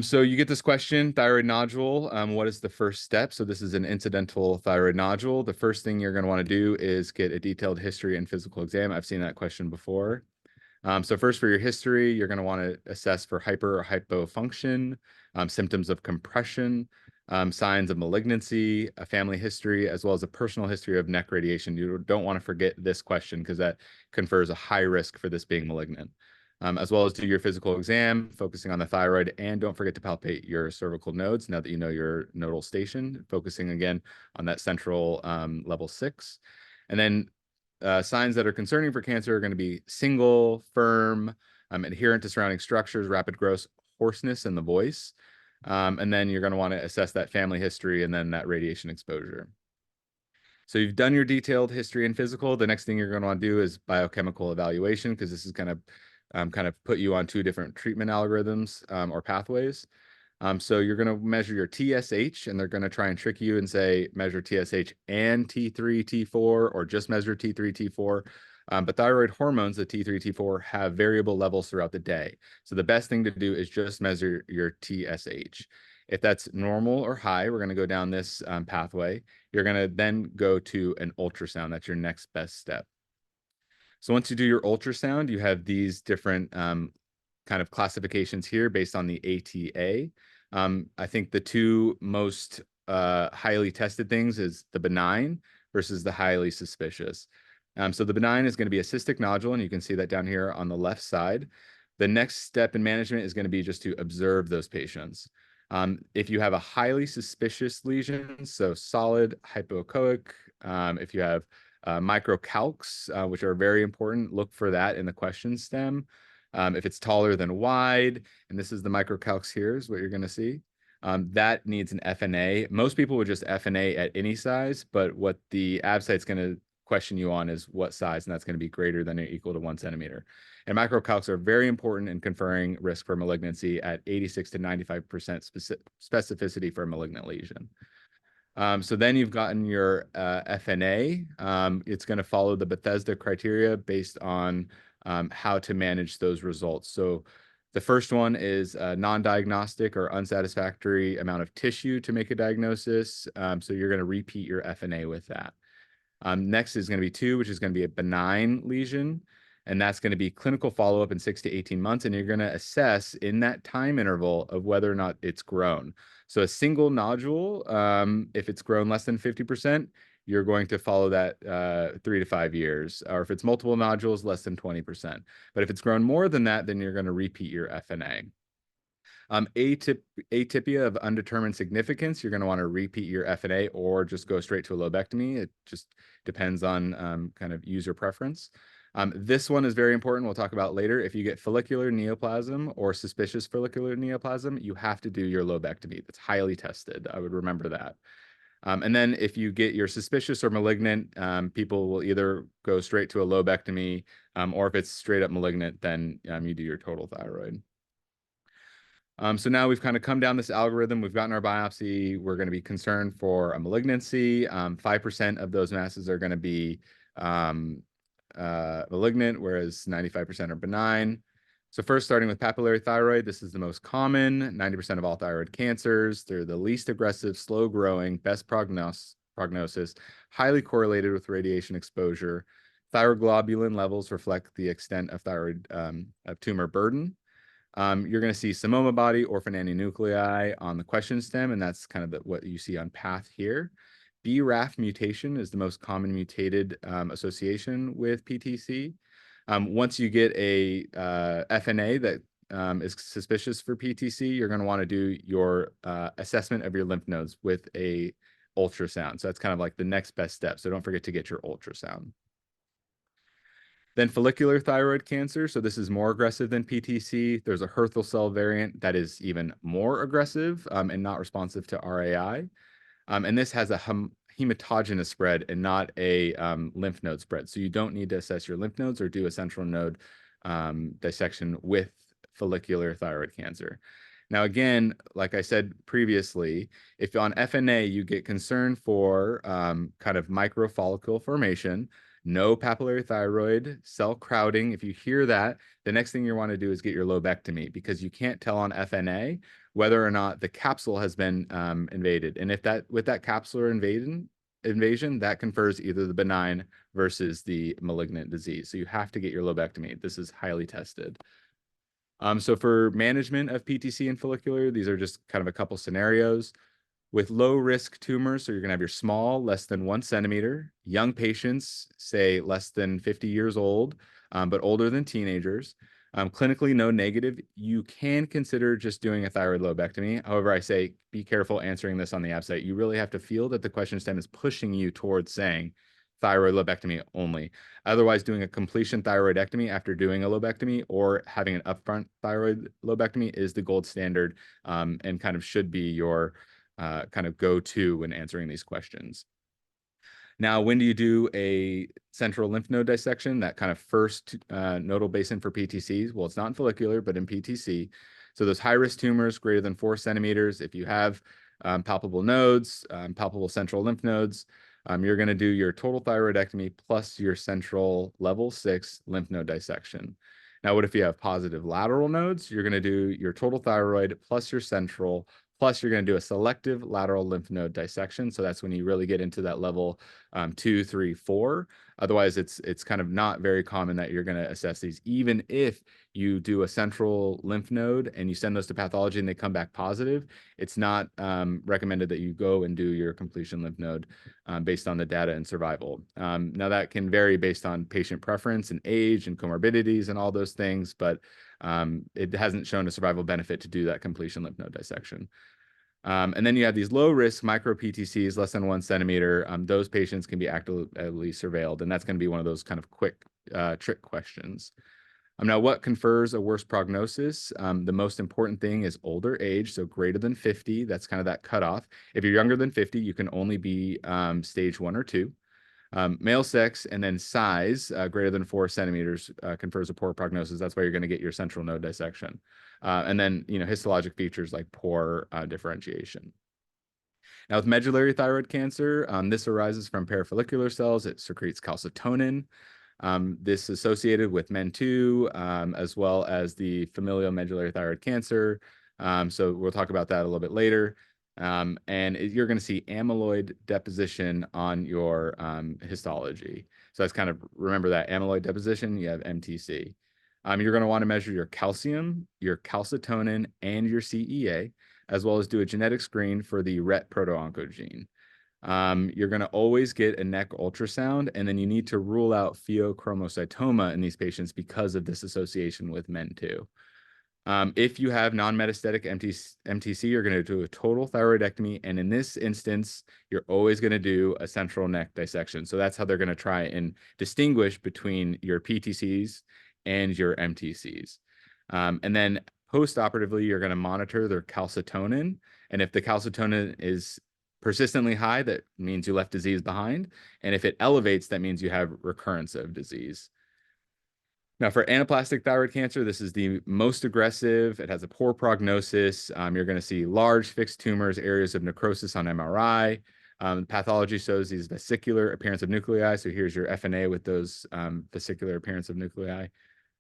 Speaker 3: So you get this question, thyroid nodule, what is the first step? So this is an incidental thyroid nodule. The first thing you're going to want to do is get a detailed history and physical exam. I've seen that question before. So first, for your history, you're going to want to assess for hyper or hypofunction, symptoms of compression, signs of malignancy, a family history, as well as a personal history of neck radiation. You don't want to forget this question because that confers a high risk for this being malignant. As well as do your physical exam, focusing on the thyroid, and don't forget to palpate your cervical nodes now that you know your nodal station, focusing again on that central level 6. And then signs that are concerning for cancer are going to be single, firm, adherent to surrounding structures, rapid growth, hoarseness in the voice. And then you're going to want to assess that family history and then that radiation exposure. So you've done your detailed history and physical. The next thing you're going to want to do is biochemical evaluation, because this is going to kind of put you on 2 different treatment algorithms or pathways. So you're going to measure your TSH, and they're going to try and trick you and say measure TSH and T3, T4, or just measure T3, T4. But thyroid hormones, the T3, T4, have variable levels throughout the day. So the best thing to do is just measure your TSH. If that's normal or high, we're going to go down this pathway. You're going to then go to an ultrasound. That's your next best step. So once you do your ultrasound, you have these different kind of classifications here based on the ATA. I think the 2 most highly tested things is the benign versus the highly suspicious. So the benign is going to be a cystic nodule, and you can see that down here on the left side. The next step in management is going to be just to observe those patients. If you have a highly suspicious lesion, so solid, hypoechoic, if you have microcalcs, which are very important, look for that in the question stem. If it's taller than wide, and this is the microcalcs here is what you're going to see, that needs an FNA. Most people would just FNA at any size, but what the ABSITE is going to question you on is what size, and that's going to be greater than or equal to 1 centimeter. And microcalcs are very important in conferring risk for malignancy at 86 to 95% specificity for a malignant lesion. So then you've gotten your FNA. It's going to follow the Bethesda criteria based on how to manage those results. So the first one is a non-diagnostic or unsatisfactory amount of tissue to make a diagnosis. So you're going to repeat your FNA with that. Next is going to be 2, which is going to be a benign lesion. And that's going to be clinical follow-up in 6 to 18 months. And you're going to assess in that time interval of whether or not it's grown. So a single nodule, if it's grown less than 50%, you're going to follow that 3 to 5 years. Or if it's multiple nodules, less than 20%. But if it's grown more than that, then you're going to repeat your FNA. Atypia of undetermined significance, you're going to want to repeat your FNA or just go straight to a lobectomy. It just depends on kind of user preference. This one is very important. We'll talk about later. If you get follicular neoplasm or suspicious follicular neoplasm, you have to do your lobectomy. That's highly tested. I would remember that. And then if you get your suspicious or malignant, people will either go straight to a lobectomy, or if it's straight up malignant, then you do your total thyroid. So now we've kind of come down this algorithm. We've gotten our biopsy. We're going to be concerned for a malignancy. 5% of those masses are going to be malignant, whereas 95% are benign. So first, starting with papillary thyroid, this is the most common, 90% of all thyroid cancers. They're the least aggressive, slow growing, best prognosis, highly correlated with radiation exposure. Thyroglobulin levels reflect the extent of thyroid of tumor burden. You're going to see Samoma body, orphan antinuclei on the question stem, and that's kind of what you see on path here. BRAF mutation is the most common mutated association with PTC. Once you get a FNA that is suspicious for PTC, you're going to want to do your assessment of your lymph nodes with a ultrasound. So that's kind of like the next best step. So don't forget to get your ultrasound. Then follicular thyroid cancer. So this is more aggressive than PTC. There's a Hürthle cell variant that is even more aggressive and not responsive to RAI. And this has a hematogenous spread and not a lymph node spread. So you don't need to assess your lymph nodes or do a central node dissection with follicular thyroid cancer. Now, again, like I said previously, if on FNA you get concerned for kind of microfollicle formation, no papillary thyroid, cell crowding, if you hear that, the next thing you want to do is get your lobectomy, because you can't tell on FNA whether or not the capsule has been invaded. And if with that capsular invasion, invasion, that confers either the benign versus the malignant disease. So you have to get your lobectomy. This is highly tested. So for management of PTC and follicular, these are just kind of a couple scenarios. With low risk tumors, so you're going to have your small, less than 1 centimeter, young patients, say less than 50 years old, but older than teenagers. Clinically no negative, you can consider just doing a thyroid lobectomy. However, I say be careful answering this on the ABSITE. You really have to feel that the question stem is pushing you towards saying thyroid lobectomy only. Otherwise, doing a completion thyroidectomy after doing a lobectomy or having an upfront thyroid lobectomy is the gold standard, and kind of should be your kind of go-to when answering these questions. Now, when do you do a central lymph node dissection, that kind of first nodal basin for PTCs? Well, it's not in follicular, but in PTC. So those high-risk tumors greater than 4 centimeters, if you have palpable nodes, palpable central lymph nodes, you're going to do your total thyroidectomy plus your central level 6 lymph node dissection. Now, what if you have positive lateral nodes? You're going to do your total thyroid plus your central, plus you're going to do a selective lateral lymph node dissection. So that's when you really get into that level 2, 3, 4. Otherwise, it's kind of not very common that you're going to assess these, even if you do a central lymph node and you send those to pathology and they come back positive. It's not recommended that you go and do your completion lymph node based on the data and survival. Now, that can vary based on patient preference and age and comorbidities and all those things, but it hasn't shown a survival benefit to do that completion lymph node dissection. And then you have these low risk micro PTCs, less than 1 centimeter. Those patients can be actively surveilled, and that's going to be one of those kind of quick trick questions. Now, what confers a worse prognosis? The most important thing is older age, so greater than 50. That's kind of that cutoff. If you're younger than 50, you can only be stage 1 or 2. Male sex and then size greater than 4 centimeters confers a poor prognosis. That's why you're going to get your central node dissection. And then, histologic features like poor differentiation. Now, with medullary thyroid cancer, this arises from parafollicular cells. It secretes calcitonin. This is associated with MEN2, as well as the familial medullary thyroid cancer. So we'll talk about that a little bit later. And you're going to see amyloid deposition on your histology. So that's kind of, remember that amyloid deposition, you have MTC. You're going to want to measure your calcium, your calcitonin, and your CEA, as well as do a genetic screen for the RET proto-oncogene. You're going to always get a neck ultrasound, and then you need to rule out pheochromocytoma in these patients because of this association with MEN2. If you have non-metastatic MTC, you're going to do a total thyroidectomy. And in this instance, you're always going to do a central neck dissection. So that's how they're going to try and distinguish between your PTCs and your MTCs. And then post-operatively, you're going to monitor their calcitonin. And if the calcitonin is persistently high, that means you left disease behind. And if it elevates, that means you have recurrence of disease. Now, for anaplastic thyroid cancer, this is the most aggressive. It has a poor prognosis. You're going to see large fixed tumors, areas of necrosis on MRI. Pathology shows these vesicular appearance of nuclei. So here's your FNA with those vesicular appearance of nuclei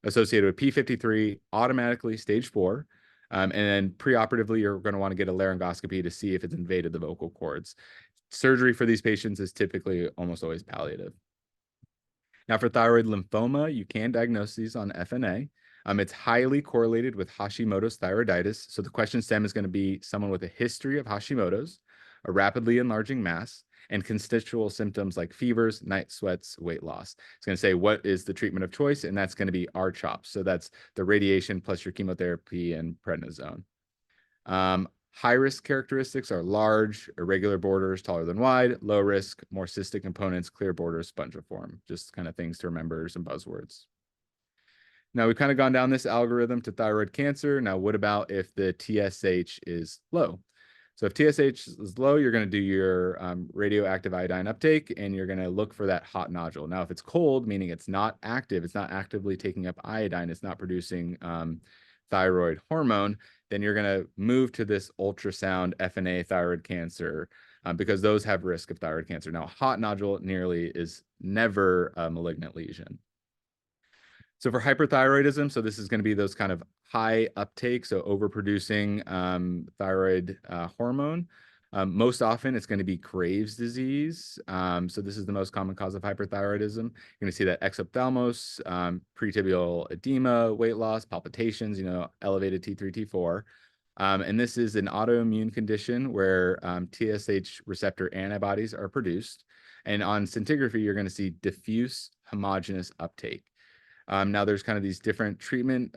Speaker 3: associated with P53, automatically stage 4. And then preoperatively, you're going to want to get a laryngoscopy to see if it's invaded the vocal cords. Surgery for these patients is typically almost always palliative. Now, for thyroid lymphoma, you can diagnose these on FNA. It's highly correlated with Hashimoto's thyroiditis. So the question stem is going to be someone with a history of Hashimoto's, a rapidly enlarging mass, and constitutional symptoms like fevers, night sweats, weight loss. It's going to say, what is the treatment of choice? And that's going to be R-CHOP. So that's the radiation plus your chemotherapy and prednisone. High-risk characteristics are large, irregular borders, taller than wide, low risk, more cystic components, clear borders, spongiform. Just kind of things to remember, some buzzwords. Now, we've kind of gone down this algorithm to thyroid cancer. Now, what about if the TSH is low? So if TSH is low, you're going to do your radioactive iodine uptake, and you're going to look for that hot nodule. Now, if it's cold, meaning it's not active, it's not actively taking up iodine, it's not producing thyroid hormone, then you're going to move to this ultrasound FNA thyroid cancer because those have risk of thyroid cancer. Now, a hot nodule nearly is never a malignant lesion. So for hyperthyroidism, so this is going to be those kind of high uptake, so overproducing thyroid hormone. Most often, it's going to be Graves' disease. So this is the most common cause of hyperthyroidism. You're going to see that exophthalmos, pretibial edema, weight loss, palpitations, elevated T3, T4. And this is an autoimmune condition where TSH receptor antibodies are produced. And on scintigraphy, you're going to see diffuse homogeneous uptake. Now, there's kind of these different treatment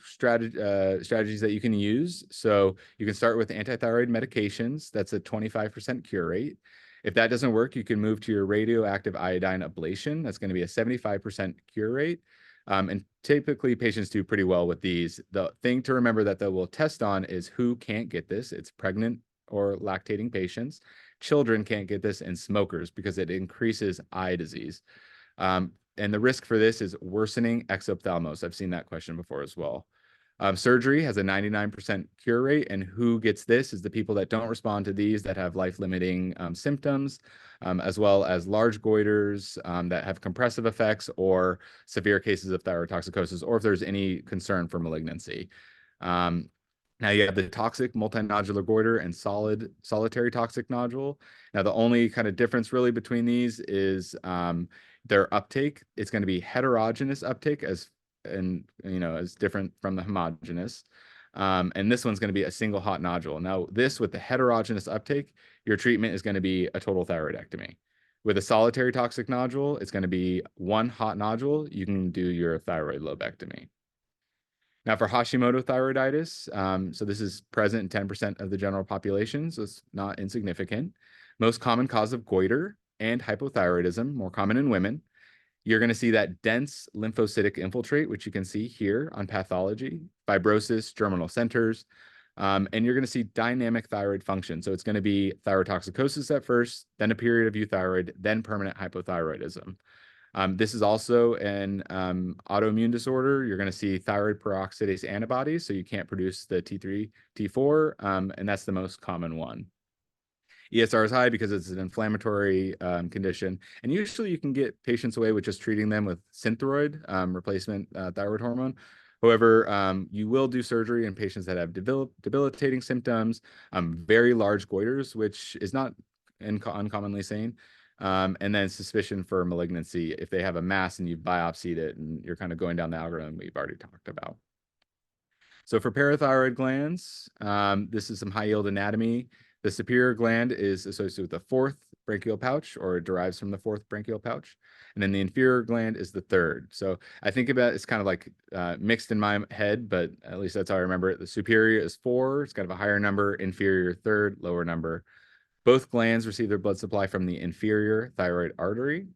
Speaker 3: strategies that you can use. So you can start with antithyroid medications. That's a 25% cure rate. If that doesn't work, you can move to your radioactive iodine ablation. That's going to be a 75% cure rate. And typically patients do pretty well with these. The thing to remember that they will test on is who can't get this. It's pregnant or lactating patients. Children can't get this, and smokers, because it increases eye disease. And the risk for this is worsening exophthalmos. I've seen that question before as well. Surgery has a 99% cure rate, and who gets this is the people that don't respond to these, that have life-limiting symptoms, as well as large goiters that have compressive effects, or severe cases of thyrotoxicosis, or if there's any concern for malignancy. Now you have the toxic multinodular goiter and solitary toxic nodule. Now the only kind of difference really between these is their uptake. It's going to be heterogeneous uptake as different from the homogeneous. And this one's going to be a single hot nodule. Now this, with the heterogeneous uptake, your treatment is going to be a total thyroidectomy. With a solitary toxic nodule, it's going to be one hot nodule. You can do your thyroid lobectomy. Now for Hashimoto thyroiditis, so this is present in 10% of the general population, so it's not insignificant. Most common cause of goiter and hypothyroidism, more common in women. You're going to see that dense lymphocytic infiltrate, which you can see here on pathology, fibrosis, germinal centers, and you're going to see dynamic thyroid function. So it's going to be thyrotoxicosis at first, then a period of euthyroid, then permanent hypothyroidism. This is also an autoimmune disorder. You're going to see thyroid peroxidase antibodies, so you can't produce the T3, T4, and that's the most common one. ESR is high because it's an inflammatory condition, and usually you can get patients away with just treating them with Synthroid, replacement thyroid hormone. However, you will do surgery in patients that have debilitating symptoms, very large goiters, which is not uncommonly seen, and then suspicion for malignancy if they have a mass and you've biopsied it, and you're kind of going down the algorithm we've already talked about. So for parathyroid glands, this is some high-yield anatomy. The superior gland is associated with the fourth branchial pouch, or it derives from the fourth branchial pouch. And then the inferior gland is the third. So I think about it's kind of like mixed in my head, but at least that's how I remember it. The superior is 4. It's kind of a higher number. Inferior, third, lower number. Both glands receive their blood supply from the inferior thyroid artery.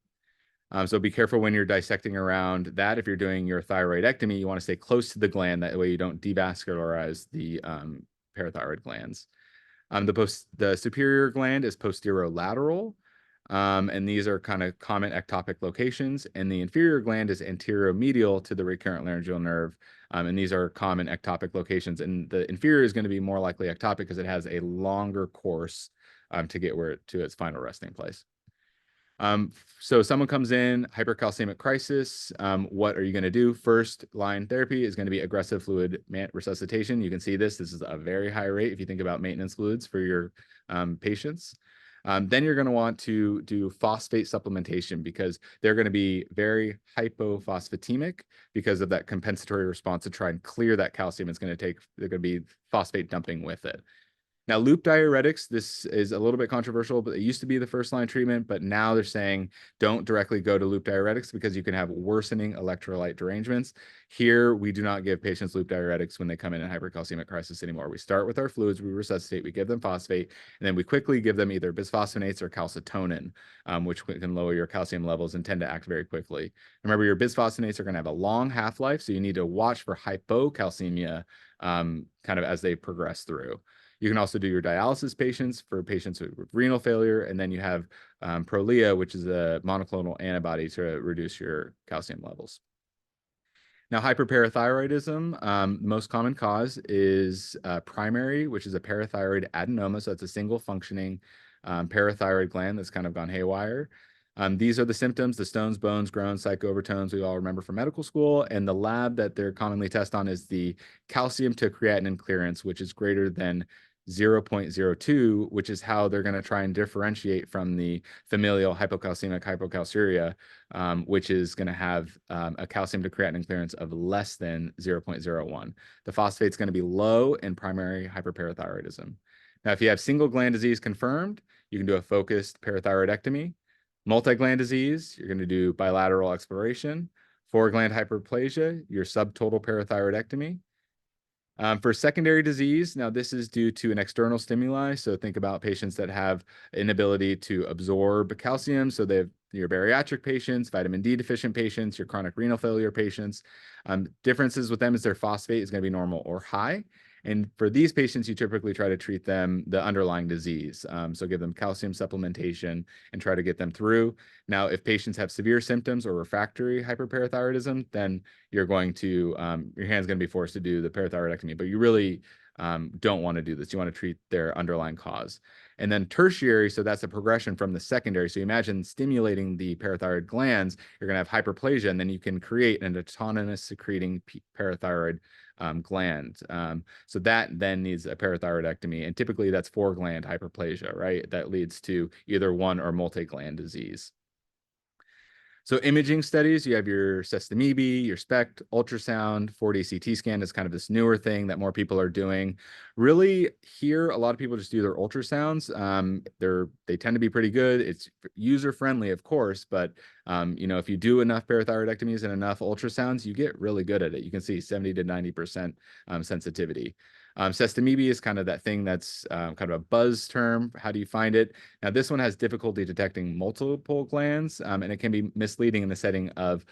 Speaker 3: So be careful when you're dissecting around that. If you're doing your thyroidectomy, you want to stay close to the gland. That way you don't devascularize the parathyroid glands. The superior gland is posterolateral, and these are kind of common ectopic locations. And the inferior gland is anteromedial to the recurrent laryngeal nerve, and these are common ectopic locations. And the inferior is going to be more likely ectopic because it has a longer course to get to its final resting place. So someone comes in, hypercalcemic crisis. What are you going to do? First line therapy is going to be aggressive fluid resuscitation. You can see this. This is a very high rate if you think about maintenance fluids for your patients. Then you're going to want to do phosphate supplementation because they're going to be very hypophosphatemic because of that compensatory response to try and clear that calcium. They're going to be phosphate dumping with it. Now, loop diuretics, this is a little bit controversial, but it used to be the first line treatment, but now they're saying don't directly go to loop diuretics because you can have worsening electrolyte derangements. Here, we do not give patients loop diuretics when they come in hypercalcemic crisis anymore. We start with our fluids, we resuscitate, we give them phosphate, and then we quickly give them either bisphosphonates or calcitonin, which can lower your calcium levels and tend to act very quickly. Remember, your bisphosphonates are going to have a long half-life, so you need to watch for hypocalcemia kind of as they progress through. You can also do your dialysis patients for patients with renal failure, and then you have Prolia, which is a monoclonal antibody to reduce your calcium levels. Now, hyperparathyroidism, the most common cause is primary, which is a parathyroid adenoma. So it's a single functioning parathyroid gland that's kind of gone haywire. These are the symptoms: the stones, bones, groans, psycho-overtones we all remember from medical school. And the lab that they're commonly tested on is the calcium to creatinine clearance, which is greater than 0.02, which is how they're going to try and differentiate from the familial hypocalcemic hypocalciuria, which is going to have a calcium to creatinine clearance of less than 0.01. The phosphate's going to be low in primary hyperparathyroidism. Now, if you have single gland disease confirmed, you can do a focused parathyroidectomy. Multi-gland disease, you're going to do bilateral exploration. 4-gland hyperplasia, your subtotal parathyroidectomy. For secondary disease, now this is due to an external stimuli. So think about patients that have inability to absorb calcium. So they have your bariatric patients, vitamin D deficient patients, your chronic renal failure patients. Differences with them is their phosphate is going to be normal or high. And for these patients, you typically try to treat them the underlying disease. So give them calcium supplementation and try to get them through. Now, if patients have severe symptoms or refractory hyperparathyroidism, then you're going to, your hand's going to be forced to do the parathyroidectomy, but you really don't want to do this. You want to treat their underlying cause. And then tertiary, so that's a progression from the secondary. So you imagine stimulating the parathyroid glands, you're going to have hyperplasia, and then you can create an autonomous secreting parathyroid gland. So that then needs a parathyroidectomy. And typically that's 4-gland hyperplasia, right? That leads to either one or multi-gland disease. So imaging studies, you have your sestamibi, your SPECT, ultrasound, 4D CT scan is kind of this newer thing that more people are doing. Really here, a lot of people just do their ultrasounds. They tend to be pretty good. It's user-friendly, of course, but you know, if you do enough parathyroidectomies and enough ultrasounds, you get really good at it. You can see 70 to 90% sensitivity. Sestamibi is kind of that thing that's kind of a buzz term. How do you find it? Now, this one has difficulty detecting multiple glands, and it can be misleading in the setting of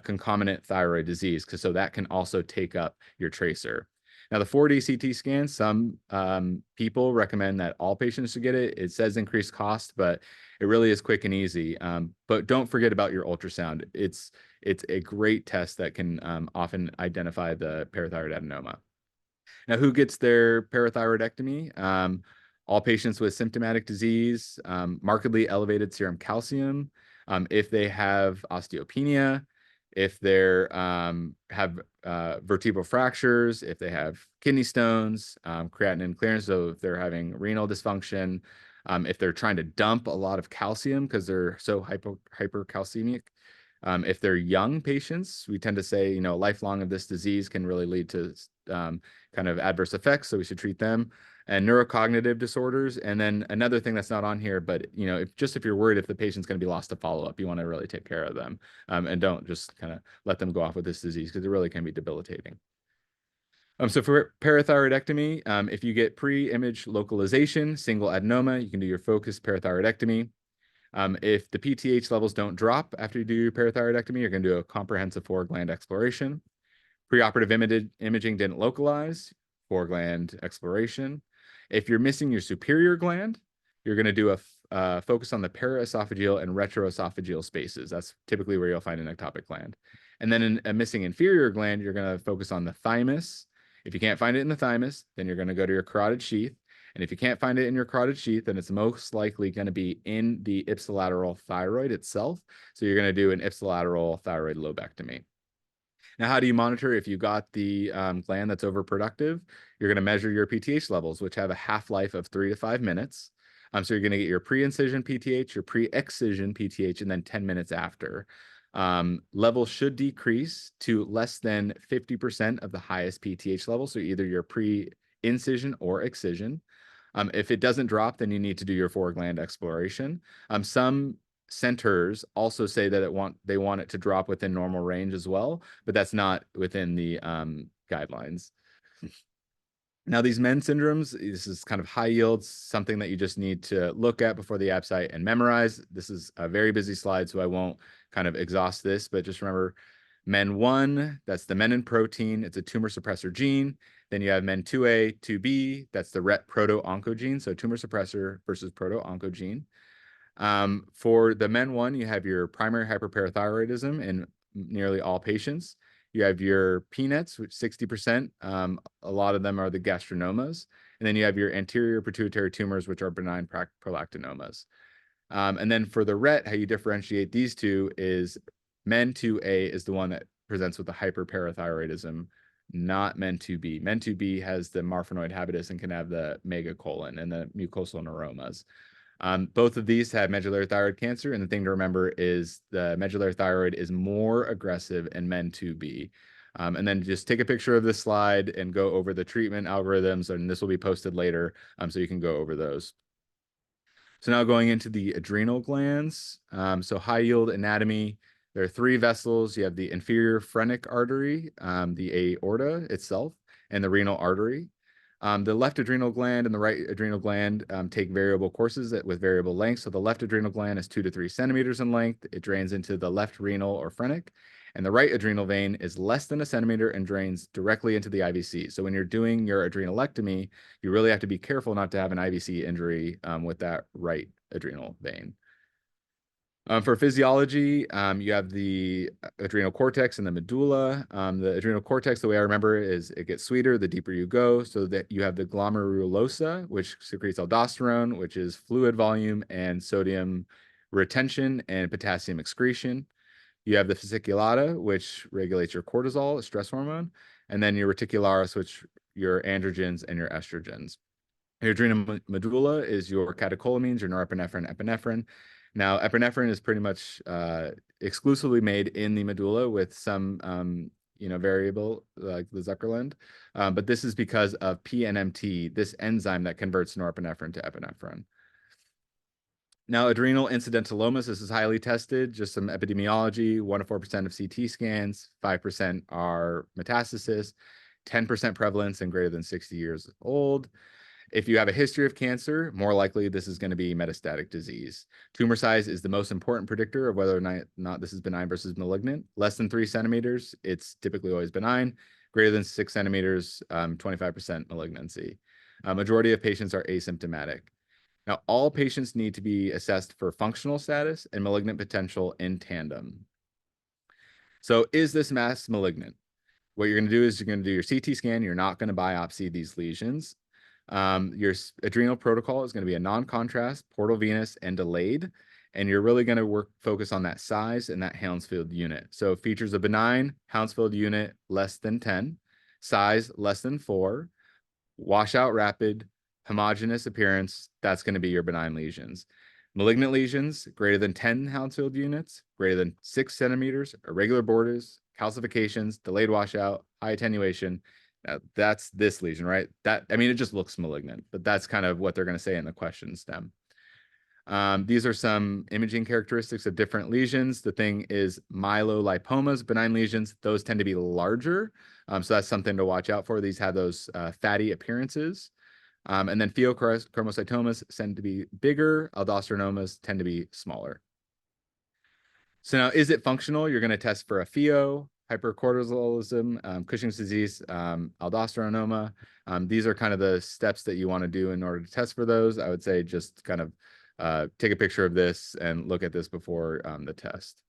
Speaker 3: concomitant thyroid disease, because so that can also take up your tracer. Now, the 4D CT scan, some people recommend that all patients should get it. It says increased cost, but it really is quick and easy. But don't forget about your ultrasound. It's a great test that can often identify the parathyroid adenoma. Now, who gets their parathyroidectomy? All patients with symptomatic disease, markedly elevated serum calcium, if they have osteopenia, if they have vertebral fractures, if they have kidney stones, creatinine clearance, so if they're having renal dysfunction, if they're trying to dump a lot of calcium because they're so hypercalcemic. If they're young patients, we tend to say, you know, lifelong of this disease can really lead to kind of adverse effects, so we should treat them. And neurocognitive disorders. And then another thing that's not on here, but you know, if you're worried if the patient's going to be lost to follow-up, you want to really take care of them, and don't just kind of let them go off with this disease, because it really can be debilitating. So for parathyroidectomy, if you get pre-image localization, single adenoma, you can do your focused parathyroidectomy. If the PTH levels don't drop after you do your parathyroidectomy, you're going to do a comprehensive 4-gland exploration. Preoperative imaging didn't localize, 4-gland exploration. If you're missing your superior gland, you're going to do a focus on the paraesophageal and retroesophageal spaces. That's typically where you'll find an ectopic gland. And then in a missing inferior gland, you're going to focus on the thymus. If you can't find it in the thymus, then you're going to go to your carotid sheath. And if you can't find it in your carotid sheath, then it's most likely going to be in the ipsilateral thyroid itself. So you're going to do an ipsilateral thyroid lobectomy. Now, how do you monitor if you got the gland that's overproductive? You're going to measure your PTH levels, which have a half-life of 3 to 5 minutes. So you're going to get your pre-incision PTH, your pre-excision PTH, and then 10 minutes after. Levels should decrease to less than 50% of the highest PTH level, so either your pre-incision or excision. If it doesn't drop, then you need to do your 4-gland exploration. Some centers also say that they want it to drop within normal range as well, but that's not within the guidelines. Now, these MEN syndromes, this is kind of high yields, something that you just need to look at before the ABSITE and memorize. This is a very busy slide, so I won't kind of exhaust this, but just remember MEN1, that's the menin protein. It's a tumor suppressor gene. Then you have MEN2A, 2B, that's the RET proto-oncogene, so tumor suppressor versus proto-oncogene. For the MEN1, you have your primary hyperparathyroidism in nearly all patients. You have your PNETs, which 60%, a lot of them are the gastrinomas. And then you have your anterior pituitary tumors, which are benign prolactinomas. And then for the RET, how you differentiate these two is MEN2A is the one that presents with the hyperparathyroidism not men 2B. Men 2B has the marfanoid habitus and can have the megacolon and the mucosal neuromas. Both of these have medullary thyroid cancer, and the thing to remember is the medullary thyroid is more aggressive in men 2B. And then just take a picture of this slide and go over the treatment algorithms, and this will be posted later, so you can go over those. So now going into the adrenal glands. So high yield anatomy, there are three vessels. You have the inferior phrenic artery, the aorta itself, and the renal artery. The left adrenal gland and the right adrenal gland take variable courses with variable lengths. So the left adrenal gland is 2 to 3 centimeters in length. It drains into the left renal or phrenic. And the right adrenal vein is less than a centimeter and drains directly into the IVC. So when you're doing your adrenalectomy, you really have to be careful not to have an IVC injury with that right adrenal vein. For physiology, you have the adrenal cortex and the medulla. The adrenal cortex, the way I remember it, is it gets sweeter the deeper you go, so that you have the glomerulosa, which secretes aldosterone, which is fluid volume and sodium retention and potassium excretion. You have the fasciculata, which regulates your cortisol, a stress hormone, and then your reticularis, which your androgens and your estrogens. Your adrenal medulla is your catecholamines, your norepinephrine, epinephrine. Now, epinephrine is pretty much exclusively made in the medulla with some variable like the Zuckerland, but this is because of PNMT, this enzyme that converts norepinephrine to epinephrine. Now, adrenal incidentalomas, this is highly tested, just some epidemiology, 1 to 4% of CT scans, 5% are metastasis, 10% prevalence and greater than 60 years old. If you have a history of cancer, more likely this is going to be metastatic disease. Tumor size is the most important predictor of whether or not this is benign versus malignant. Less than 3 centimeters, it's typically always benign. Greater than 6 centimeters, 25% malignancy. Majority of patients are asymptomatic. Now, all patients need to be assessed for functional status and malignant potential in tandem. So is this mass malignant? What you're going to do is you're going to do your CT scan. You're not going to biopsy these lesions. Your adrenal protocol is going to be a non-contrast, portal venous, and delayed. And you're really going to focus on that size and that Hounsfield unit. So features of benign, Hounsfield unit less than 10, size less than 4, washout rapid, homogeneous appearance, that's going to be your benign lesions. Malignant lesions, greater than 10 Hounsfield units, greater than 6 centimeters, irregular borders, calcifications, delayed washout, high attenuation. Now, that's this lesion, right? It just looks malignant, but that's kind of what they're going to say in the question stem. These are some imaging characteristics of different lesions. The thing is myelolipomas, benign lesions, those tend to be larger. So that's something to watch out for. These have those fatty appearances. And then pheochromocytomas tend to be bigger. Aldosteronomas tend to be smaller. So now, is it functional? You're going to test for a pheo, hypercortisolism, Cushing's disease, aldosteronoma. These are kind of the steps that you want to do in order to test for those. I would say just kind of take a picture of this and look at this before the test.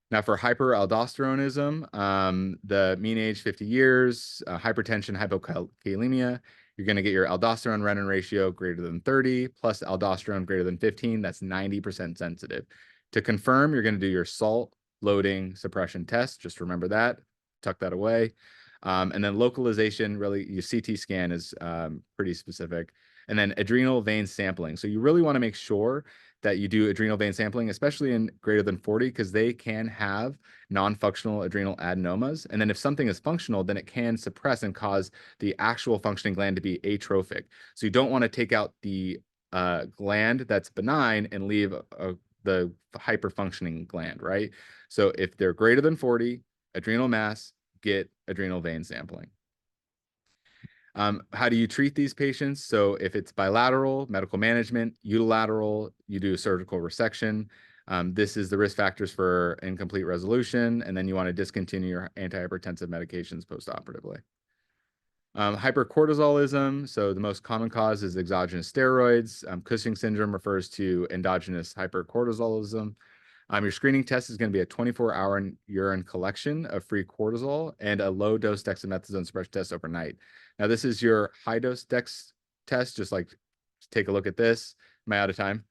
Speaker 3: Now, for hyperaldosteronism, the mean age 50 years, hypertension, hypokalemia, you're going to get your aldosterone-renin ratio greater than 30 plus aldosterone greater than 15. That's 90% sensitive. To confirm, you're going to do your salt loading suppression test. Just remember that. Tuck that away. And then localization, really, your CT scan is pretty specific. And then adrenal vein sampling. So you really want to make sure that you do adrenal vein sampling, especially in greater than 40, because they can have non-functional adrenal adenomas. And then if something is functional, then it can suppress and cause the actual functioning gland to be atrophic. So you don't want to take out the gland that's benign and leave the hyper-functioning gland, right? So if they're greater than 40, adrenal mass, get adrenal vein sampling. How do you treat these patients? So if it's bilateral, medical management, unilateral, you do a surgical resection. This is the risk factors for incomplete resolution, and then you want to discontinue your antihypertensive medications postoperatively. Hypercortisolism, so the most common cause is exogenous steroids. Cushing syndrome refers to endogenous hypercortisolism. Your screening test is going to be a 24-hour urine collection of free cortisol and a low-dose dexamethasone suppression test overnight. Now, this is your high-dose dex test. Just like take a look at this. Am I out of time?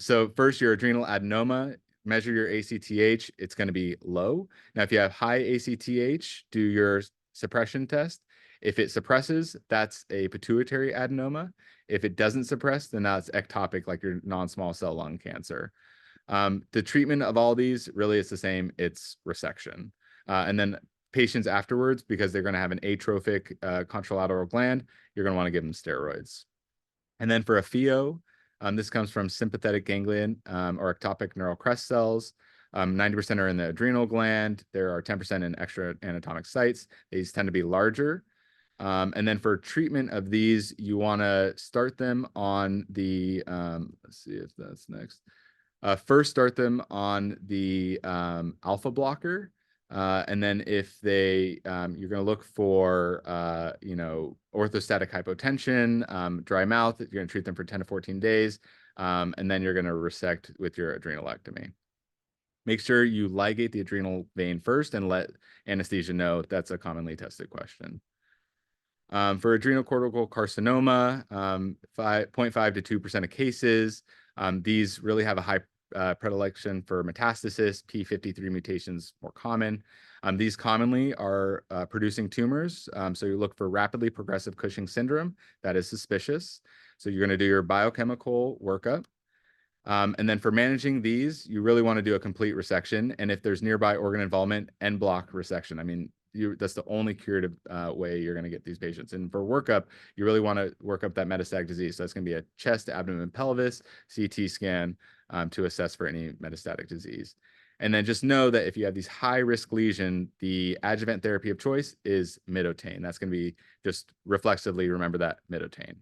Speaker 3: So first, your adrenal adenoma, measure your ACTH. It's going to be low. Now, if you have high ACTH, do your suppression test. If it suppresses, that's a pituitary adenoma. If it doesn't suppress, then that's ectopic, like your non-small cell lung cancer. The treatment of all these really is the same. It's resection. And then patients afterwards, because they're going to have an atrophic contralateral gland, you're going to want to give them steroids. And then for a PHIO, this comes from sympathetic ganglion or ectopic neural crest cells. 90% are in the adrenal gland. There are 10% in extra anatomic sites. These tend to be larger. And then for treatment of these, you want to start them on the, let's see if that's next. First, start them on the alpha blocker. And then if they, you're going to look for, orthostatic hypotension, dry mouth, you're going to treat them for 10 to 14 days. And then you're going to resect with your adrenalectomy. Make sure you ligate the adrenal vein first and let anesthesia know. That's a commonly tested question. For adrenocortical carcinoma, 0.5 to 2% of cases, these really have a high predilection for metastasis. P53 mutations more common. These commonly are producing tumors. So you look for rapidly progressive Cushing syndrome. That is suspicious. So you're going to do your biochemical workup. And then for managing these, you really want to do a complete resection. And if there's nearby organ involvement, en bloc resection. I mean, that's the only curative way you're going to get these patients. And for workup, you really want to work up that metastatic disease. So that's going to be a chest, abdomen, pelvis, CT scan to assess for any metastatic disease. And then just know that if you have these high-risk lesions, the adjuvant therapy of choice is midotane. That's going to be just reflexively remember that midotane.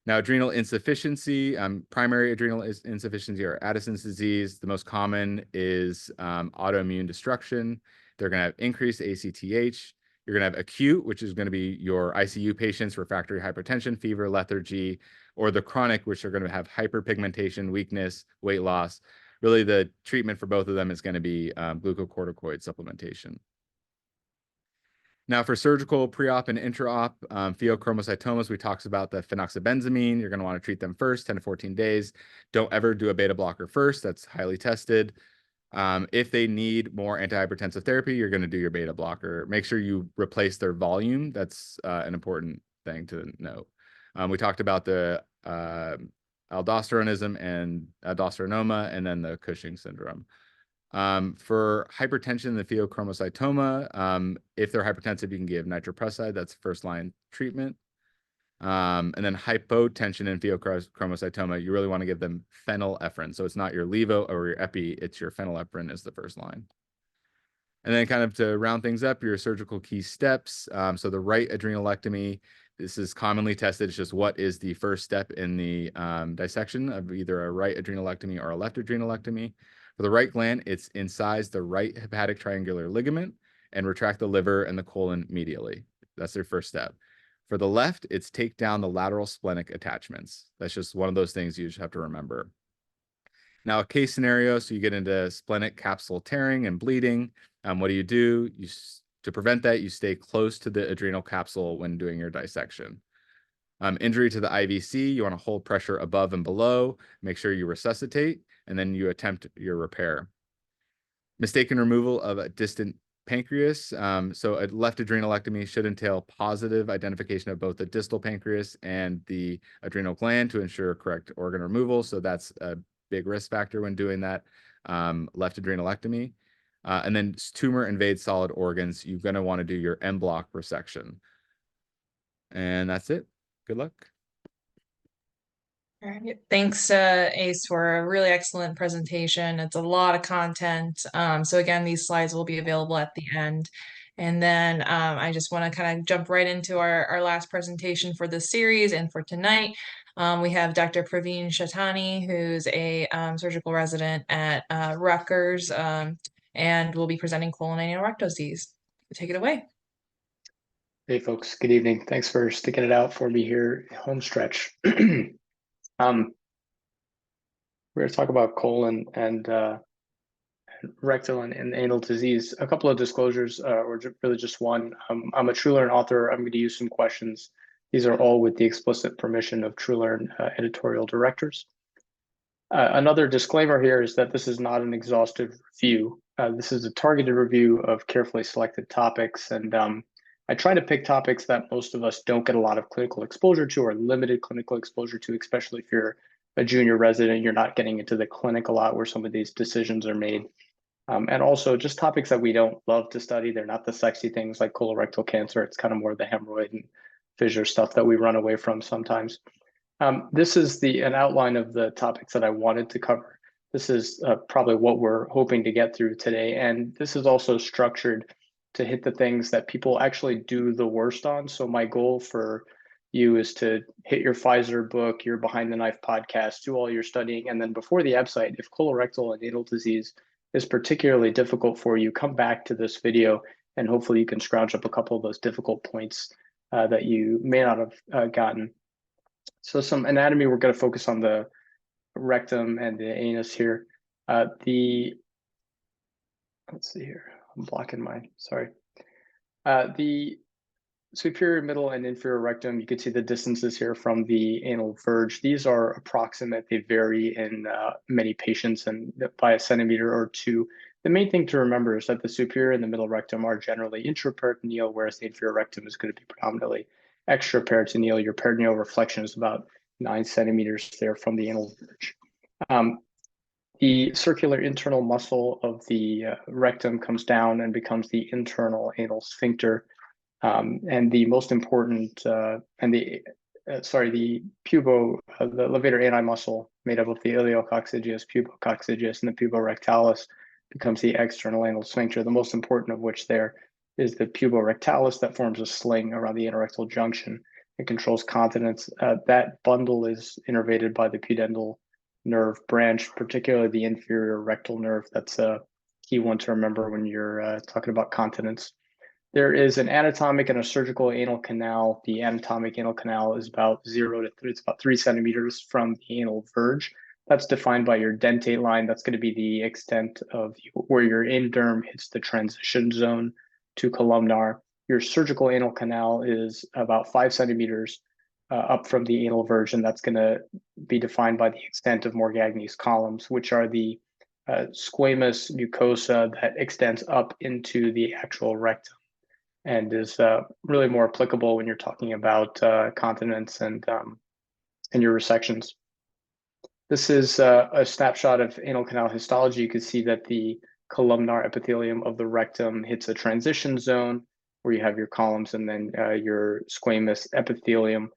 Speaker 3: Now, adrenal insufficiency, primary adrenal insufficiency or Addison's disease. The most common is autoimmune destruction. They're going to have increased ACTH. You're going to have acute, which is going to be your ICU patients, refractory hypertension, fever, lethargy, or the chronic, which are going to have hyperpigmentation, weakness, weight loss. Really, the treatment for both of them is going to be glucocorticoid supplementation. Now, for surgical pre-op and intra-op pheochromocytomas, we talked about the phenoxybenzamine. You're going to want to treat them first, 10 to 14 days. Don't ever do a beta blocker first. That's highly tested. If they need more antihypertensive therapy, you're going to do your beta blocker. Make sure you replace their volume. That's an important thing to note. We talked about the aldosteronism and aldosteronoma, and then the Cushing syndrome. For hypertension, the pheochromocytoma, if they're hypertensive, you can give nitroprusside. That's first-line treatment. And then hypotension and pheochromocytoma, you really want to give them phenylephrine. So it's not your levo or your epi, it's your phenylephrine is the first line. And then kind of to round things up, your surgical key steps. So the right adrenalectomy, this is commonly tested. It's just what is the first step in the dissection of either a right adrenalectomy or a left adrenalectomy. For the right gland, it's incise the right hepatic triangular ligament and retract the liver and the colon medially. That's their first step. For the left, it's take down the lateral splenic attachments. That's just one of those things you just have to remember. Now, a case scenario, so you get into splenic capsule tearing and bleeding. What do? To prevent that, you stay close to the adrenal capsule when doing your dissection. Injury to the IVC, you want to hold pressure above and below, make sure you resuscitate, and then you attempt your repair. Mistaken removal of a distant pancreas. So a left adrenalectomy should entail positive identification of both the distal pancreas and the adrenal gland to ensure correct organ removal. So that's a big risk factor when doing that left adrenalectomy. And then tumor invades solid organs. You're going to want to do your en bloc resection. And that's it. Good luck.
Speaker 1: All right. Thanks, Ace, for a really excellent presentation. It's a lot of content. So again, these slides will be available at the end. And then I just want to kind of jump right into our last presentation for this series and for tonight. We have Dr. Praveen Shatani, who's a surgical resident at Rutgers, and will be presenting colon and anorectal disease. Take it away.
Speaker 4: Hey folks, good evening. Thanks for sticking it out for me here, home stretch. We're going to talk about colon and rectal and anal disease. A couple of disclosures, or really just one. I'm a TrueLearn author. I'm going to use some questions. These are all with the explicit permission of TrueLearn editorial directors. Another disclaimer here is that this is not an exhaustive review. This is a targeted review of carefully selected topics, and I try to pick topics that most of us don't get a lot of clinical exposure to or limited clinical exposure to, especially if you're a junior resident, you're not getting into the clinic a lot where some of these decisions are made. And also just topics that we don't love to study. They're not the sexy things like colorectal cancer. It's kind of more the hemorrhoid and fissure stuff that we run away from sometimes. This is an outline of the topics that I wanted to cover. This is probably what we're hoping to get through today. And this is also structured to hit the things that people actually do the worst on. So my goal for you is to hit your Pfizer book, your Behind the Knife podcast, do all your studying. And then before the ABSITE, if colorectal and anal disease is particularly difficult for you, come back to this video and hopefully you can scrounge up a couple of those difficult points that you may not have gotten. So some anatomy, we're going to focus on the rectum and the anus here. Let's see here, I'm blocking sorry. The superior, middle, and inferior rectum, you can see the distances here from the anal verge. These are approximate. They vary in many patients and by a centimeter or two. The main thing to remember is that the superior and the middle rectum are generally intraperitoneal, whereas the inferior rectum is going to be predominantly extraperitoneal. Your peritoneal reflection is about 9 centimeters there from the anal verge. The circular internal muscle of the rectum comes down and becomes the internal anal sphincter. And the most important, the levator ani muscle made up of the iliococcygeus, pubococcygeus, and the puborectalis becomes the external anal sphincter. The most important of which there is the puborectalis that forms a sling around the anorectal junction and controls continence. That bundle is innervated by the pudendal nerve branch, particularly the inferior rectal nerve. That's a key one to remember when you're talking about continence. There is an anatomic and a surgical anal canal. The anatomic anal canal is about 3 centimeters from the anal verge. That's defined by your dentate line. That's going to be the extent of where your inderm hits the transition zone to columnar. Your surgical anal canal is about 5 centimeters up from the anal verge, and that's going to be defined by the extent of Morgagni's columns, which are the squamous mucosa that extends up into the actual rectum and is really more applicable when you're talking about continence and your resections. This is a snapshot of anal canal histology. You can see that the columnar epithelium of the rectum hits a transition zone where you have your columns, and then your squamous epithelium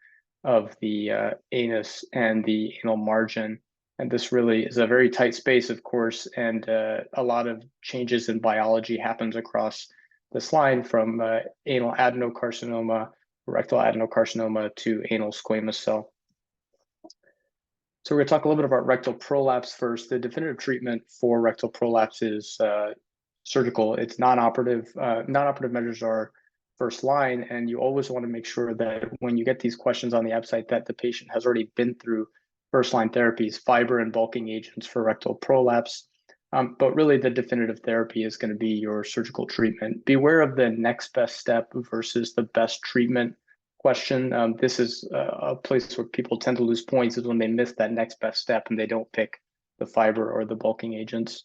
Speaker 4: of the anus and the anal margin. And this really is a very tight space, of course, and a lot of changes in biology happens across this line from anal adenocarcinoma, rectal adenocarcinoma to anal squamous cell. So we're going to talk a little bit about rectal prolapse first. The definitive treatment for rectal prolapse is surgical. It's non-operative. Non-operative measures are first line, and you always want to make sure that when you get these questions on the ABSITE that the patient has already been through first-line therapies, fiber and bulking agents for rectal prolapse. But really the definitive therapy is going to be your surgical treatment. Beware of the next best step versus the best treatment question. This is a place where people tend to lose points, is when they miss that next best step and they don't pick the fiber or the bulking agents.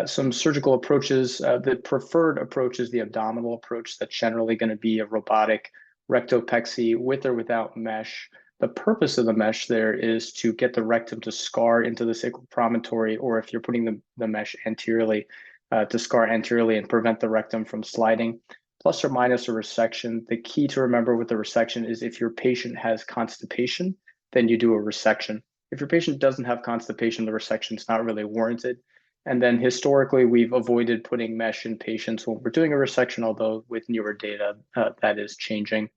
Speaker 4: Some surgical approaches, the preferred approach is the abdominal approach. That's generally going to be a robotic rectopexy with or without mesh. The purpose of the mesh there is to get the rectum to scar into the sacral promontory, or if you're putting the mesh anteriorly, to scar anteriorly and prevent the rectum from sliding. Plus or minus a resection. The key to remember with the resection is if your patient has constipation, then you do a resection. If your patient doesn't have constipation, the resection is not really warranted. And then historically, we've avoided putting mesh in patients when we're doing a resection, although with newer data, that is changing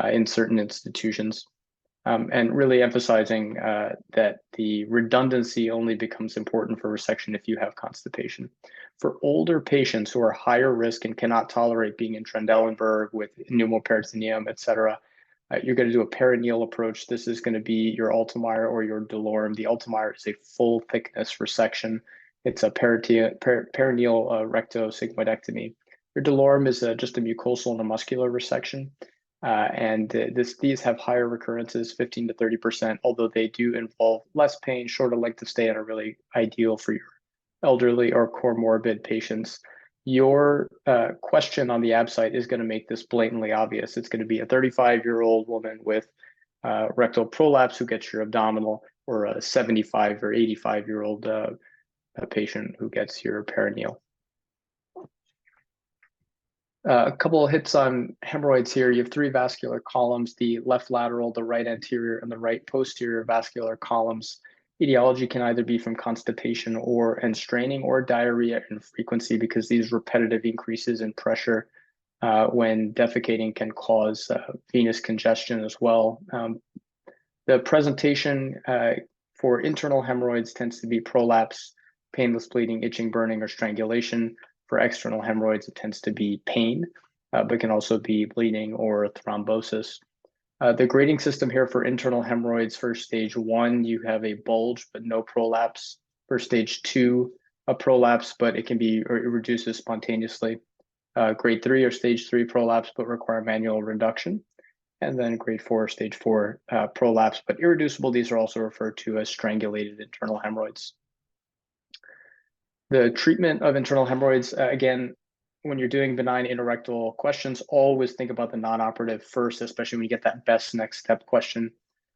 Speaker 4: in certain institutions. And really emphasizing that the redundancy only becomes important for resection if you have constipation. For older patients who are higher risk and cannot tolerate being in Trendelenburg with pneumoperitoneum, et cetera, you're going to do a peritoneal approach. This is going to be your Altemeyer or your Delorme. The Altemeyer is a full thickness resection. It's a peritoneal rectosigmoidectomy. Your Delorme is just a mucosal and a muscular resection. And these have higher recurrences, 15 to 30%, although they do involve less pain, shorter length of stay, and are really ideal for your elderly or comorbid patients, your question on the ABSITE is going to make this blatantly obvious. It's going to be a 35-year-old woman with rectal prolapse who gets your abdominal, or a 75 or 85-year-old patient who gets your perineal. A couple of hits on hemorrhoids here. You have three vascular columns, the left lateral, the right anterior, and the right posterior vascular columns. Etiology can either be from constipation and straining, or diarrhea and frequency, because these repetitive increases in pressure when defecating can cause venous congestion as well. The presentation for internal hemorrhoids tends to be prolapse, painless bleeding, itching, burning, or strangulation. For external hemorrhoids, it tends to be pain, but can also be bleeding or thrombosis. The grading system here for internal hemorrhoids: for stage 1, you have a bulge but no prolapse. For stage 2, a prolapse, but it reduces spontaneously. Grade 3 or stage 3 prolapse, but require manual reduction. And then grade 4, stage 4 prolapse, but irreducible. These are also referred to as strangulated internal hemorrhoids. The treatment of internal hemorrhoids, again, when you're doing benign anorectal questions, always think about the non-operative first, especially when you get that best next step question.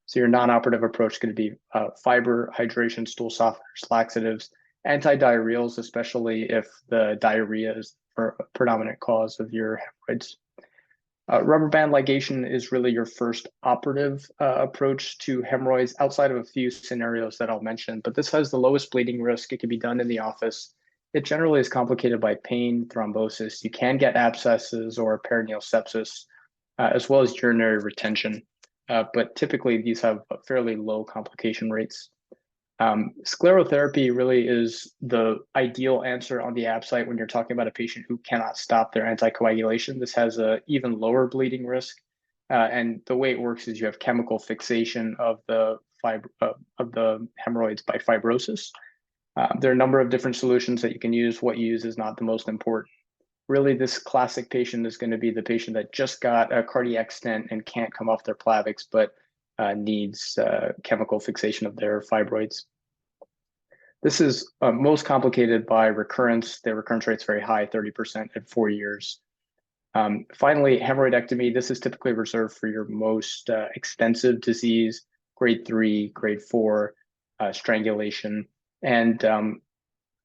Speaker 4: So your non-operative approach is going to be fiber, hydration, stool softeners, laxatives, antidiarrheals, especially if the diarrhea is the predominant cause of your hemorrhoids. Rubber band ligation is really your first operative approach to hemorrhoids, outside of a few scenarios that I'll mention, but this has the lowest bleeding risk. It can be done in the office. It generally is complicated by pain, thrombosis. You can get abscesses or perineal sepsis, as well as urinary retention, but typically these have fairly low complication rates. Sclerotherapy really is the ideal answer on the ABSITE when you're talking about a patient who cannot stop their anticoagulation. This has an even lower bleeding risk, and the way it works is you have chemical fixation of the hemorrhoids by fibrosis. There are a number of different solutions that you can use. What you use is not the most important. Really, this classic patient is going to be the patient that just got a cardiac stent and can't come off their plavix, but needs chemical fixation of their fibroids. This is most complicated by recurrence. The recurrence rate is very high, 30% at 4 years. Finally, hemorrhoidectomy. This is typically reserved for your most extensive disease, grade 3, grade 4, strangulation, and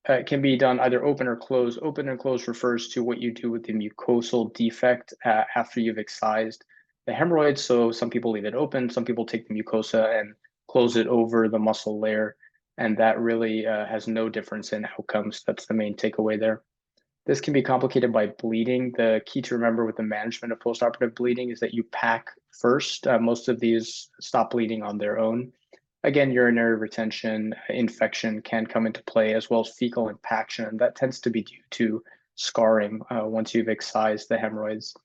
Speaker 4: it can be done either open or closed. Open and closed refers to what you do with the mucosal defect after you've excised the hemorrhoid. So some people leave it open, some people take the mucosa and close it over the muscle layer, and that really has no difference in outcomes. That's the main takeaway there. This can be complicated by bleeding. The key to remember with the management of postoperative bleeding is that you pack first. Most of these stop bleeding on their own. Again, urinary retention, infection can come into play, as well as fecal impaction. That tends to be due to scarring once you've excised the hemorrhoids.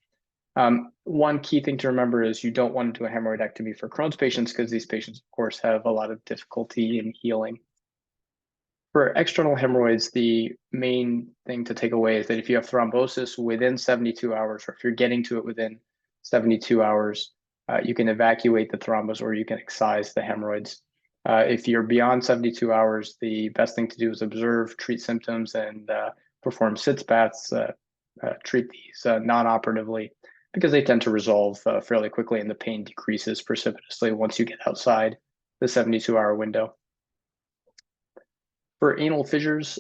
Speaker 4: One key thing to remember is you don't want to do a hemorrhoidectomy for Crohn's patients, because these patients, of course, have a lot of difficulty in healing. For external hemorrhoids, the main thing to take away is that if you have thrombosis within 72 hours, or if you're getting to it within 72 hours, you can evacuate the thrombus, or you can excise the hemorrhoids. If you're beyond 72 hours, the best thing to do is observe, treat symptoms, and perform sitz baths, treat these non-operatively, because they tend to resolve fairly quickly, and the pain decreases precipitously once you get outside the 72-hour window. For anal fissures,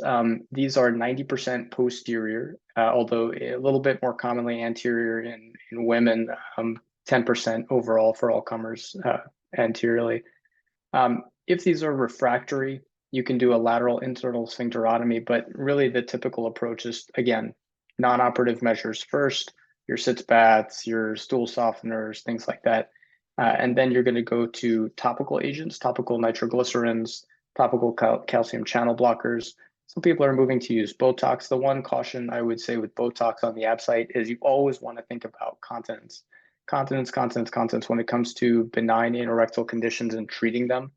Speaker 4: these are 90% posterior, although a little bit more commonly anterior in women, 10% overall for all comers anteriorly. If these are refractory, you can do a lateral internal sphincterotomy, but really the typical approach is, again, non-operative measures first, your sitz baths, your stool softeners, things like that. And then you're going to go to topical agents, topical nitroglycerins, topical calcium channel blockers. Some people are moving to use Botox. The one caution I would say with Botox on the ABSITE is you always want to think about continence. Continence when it comes to benign anorectal conditions and treating them.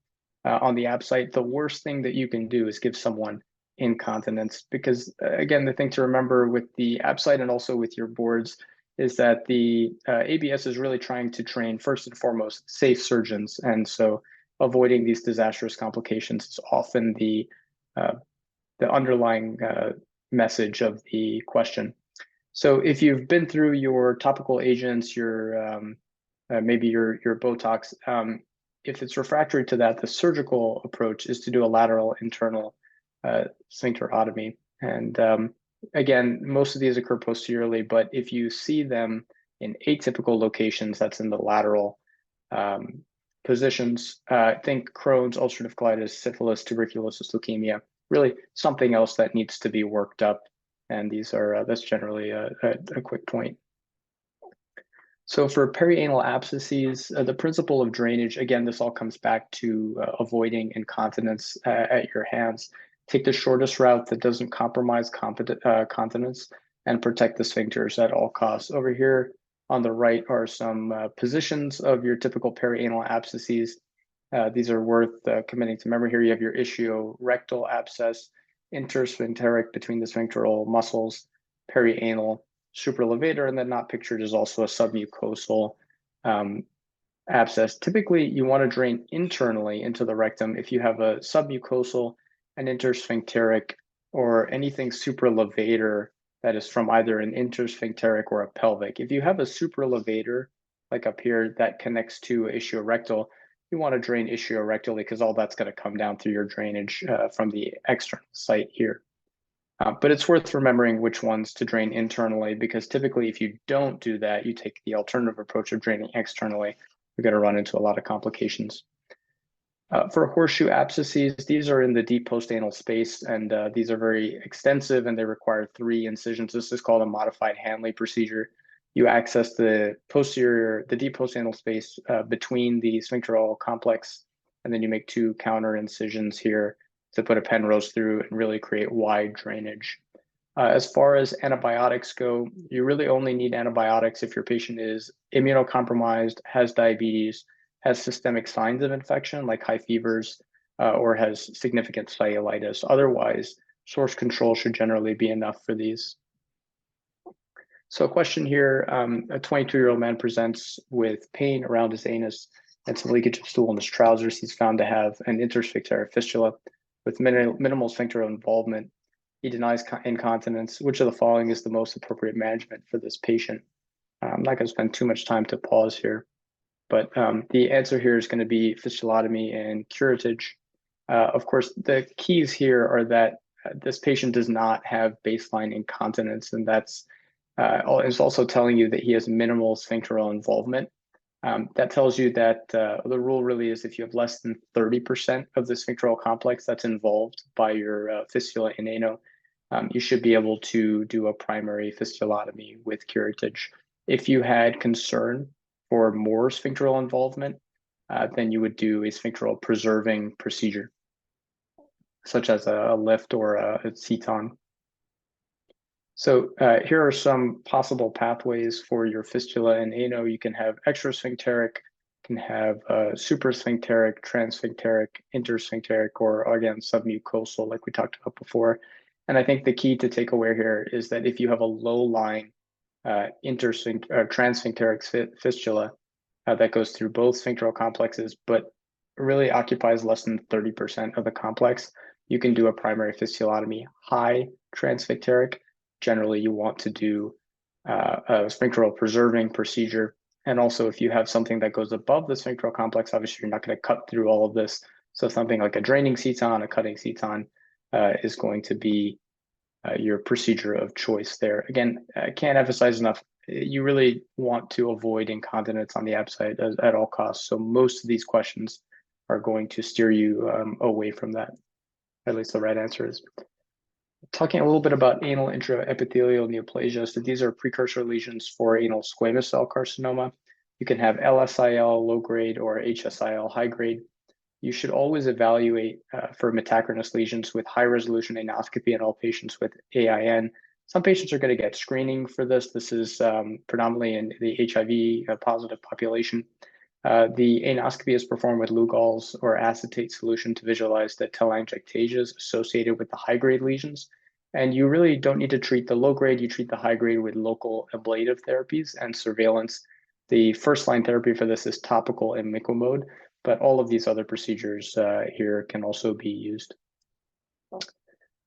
Speaker 4: On the ABSITE, the worst thing that you can do is give someone incontinence, because again, the thing to remember with the ABSITE and also with your boards is that the ABS is really trying to train, first and foremost, safe surgeons. And so avoiding these disastrous complications is often the the underlying message of the question. So if you've been through your topical agents, your maybe your Botox, if it's refractory to that, the surgical approach is to do a lateral internal sphincterotomy. And again, most of these occur posteriorly, but if you see them in atypical locations, that's in the lateral positions, think Crohn's, ulcerative colitis, syphilis, tuberculosis, leukemia, really something else that needs to be worked up. And these are, that's generally a quick point. So for perianal abscesses, the principle of drainage, again, this all comes back to avoiding incontinence at your hands. Take the shortest route that doesn't compromise continence and protect the sphincters at all costs. Over here on the right are some positions of your typical perianal abscesses. These are worth committing to memory here. You have your ischio-rectal abscess, intersphincteric between the sphincteral muscles, perianal, supralevator, and then not pictured is also a submucosal abscess. Typically, you want to drain internally into the rectum. If you have a submucosal, an intersphincteric, or anything supralevator that is from either an intersphincteric or a pelvic. If you have a supralevator, like up here, that connects to ischiorectal, you want to drain ischiorectally because all that's going to come down through your drainage from the external site here. But it's worth remembering which ones to drain internally, because typically if you don't do that, you take the alternative approach of draining externally, you're going to run into a lot of complications. For horseshoe abscesses, these are in the deep postanal space, and these are very extensive and they require 3 incisions. This is called a modified Hanley procedure. You access the deep postanal space between the sphincteral complex, and then you make 2 counter incisions here to put a Penrose through and really create wide drainage. As far as antibiotics go, you really only need antibiotics if your patient is immunocompromised, has diabetes, has systemic signs of infection like high fevers, or has significant cellulitis. Otherwise, source control should generally be enough for these. So a question here, a 22-year-old man presents with pain around his anus and some leakage of stool in his trousers. He's found to have an intersphincteric fistula with minimal sphincter involvement. He denies incontinence. Which of the following is the most appropriate management for this patient? I'm not going to spend too much time to pause here, but the answer here is going to be fistulotomy and curettage. Of course, the keys here are that this patient does not have baseline incontinence, and that's is also telling you that he has minimal sphincteral involvement. That tells you that the rule really is if you have less than 30% of the sphincteral complex that's involved by your fistula in ano, you should be able to do a primary fistulotomy with curettage. If you had concern for more sphincteral involvement, then you would do a sphincteral preserving procedure, such as a lift or a seton. So here are some possible pathways for your fistula in ano. You can have extrasphincteric, can have suprasphincteric, transsphincteric, intersphincteric, or again, submucosal, like we talked about before. And I think the key to take away here is that if you have a low-lying transsphincteric fistula that goes through both sphincteral complexes, but really occupies less than 30% of the complex, you can do a primary fistulotomy. High transsphincteric, generally you want to do a sphincteral preserving procedure. And also if you have something that goes above the sphincteral complex, obviously you're not going to cut through all of this. So something like a draining seton, a cutting seton is going to be your procedure of choice there. Again, I can't emphasize enough, you really want to avoid incontinence on the ABSITE at all costs. So most of these questions are going to steer you away from that. At least the right answer is. Talking a little bit about anal intraepithelial neoplasia. So these are precursor lesions for anal squamous cell carcinoma. You can have LSIL low grade or HSIL high grade. You should always evaluate for metachronous lesions with high resolution anoscopy in all patients with AIN. Some patients are going to get screening for this. This is predominantly in the HIV positive population. The anoscopy is performed with Lugol's or acetate solution to visualize the telangiectasias associated with the high-grade lesions. And you really don't need to treat the low-grade, you treat the high-grade with local ablative therapies and surveillance. The first-line therapy for this is topical imiquimod, but all of these other procedures here can also be used.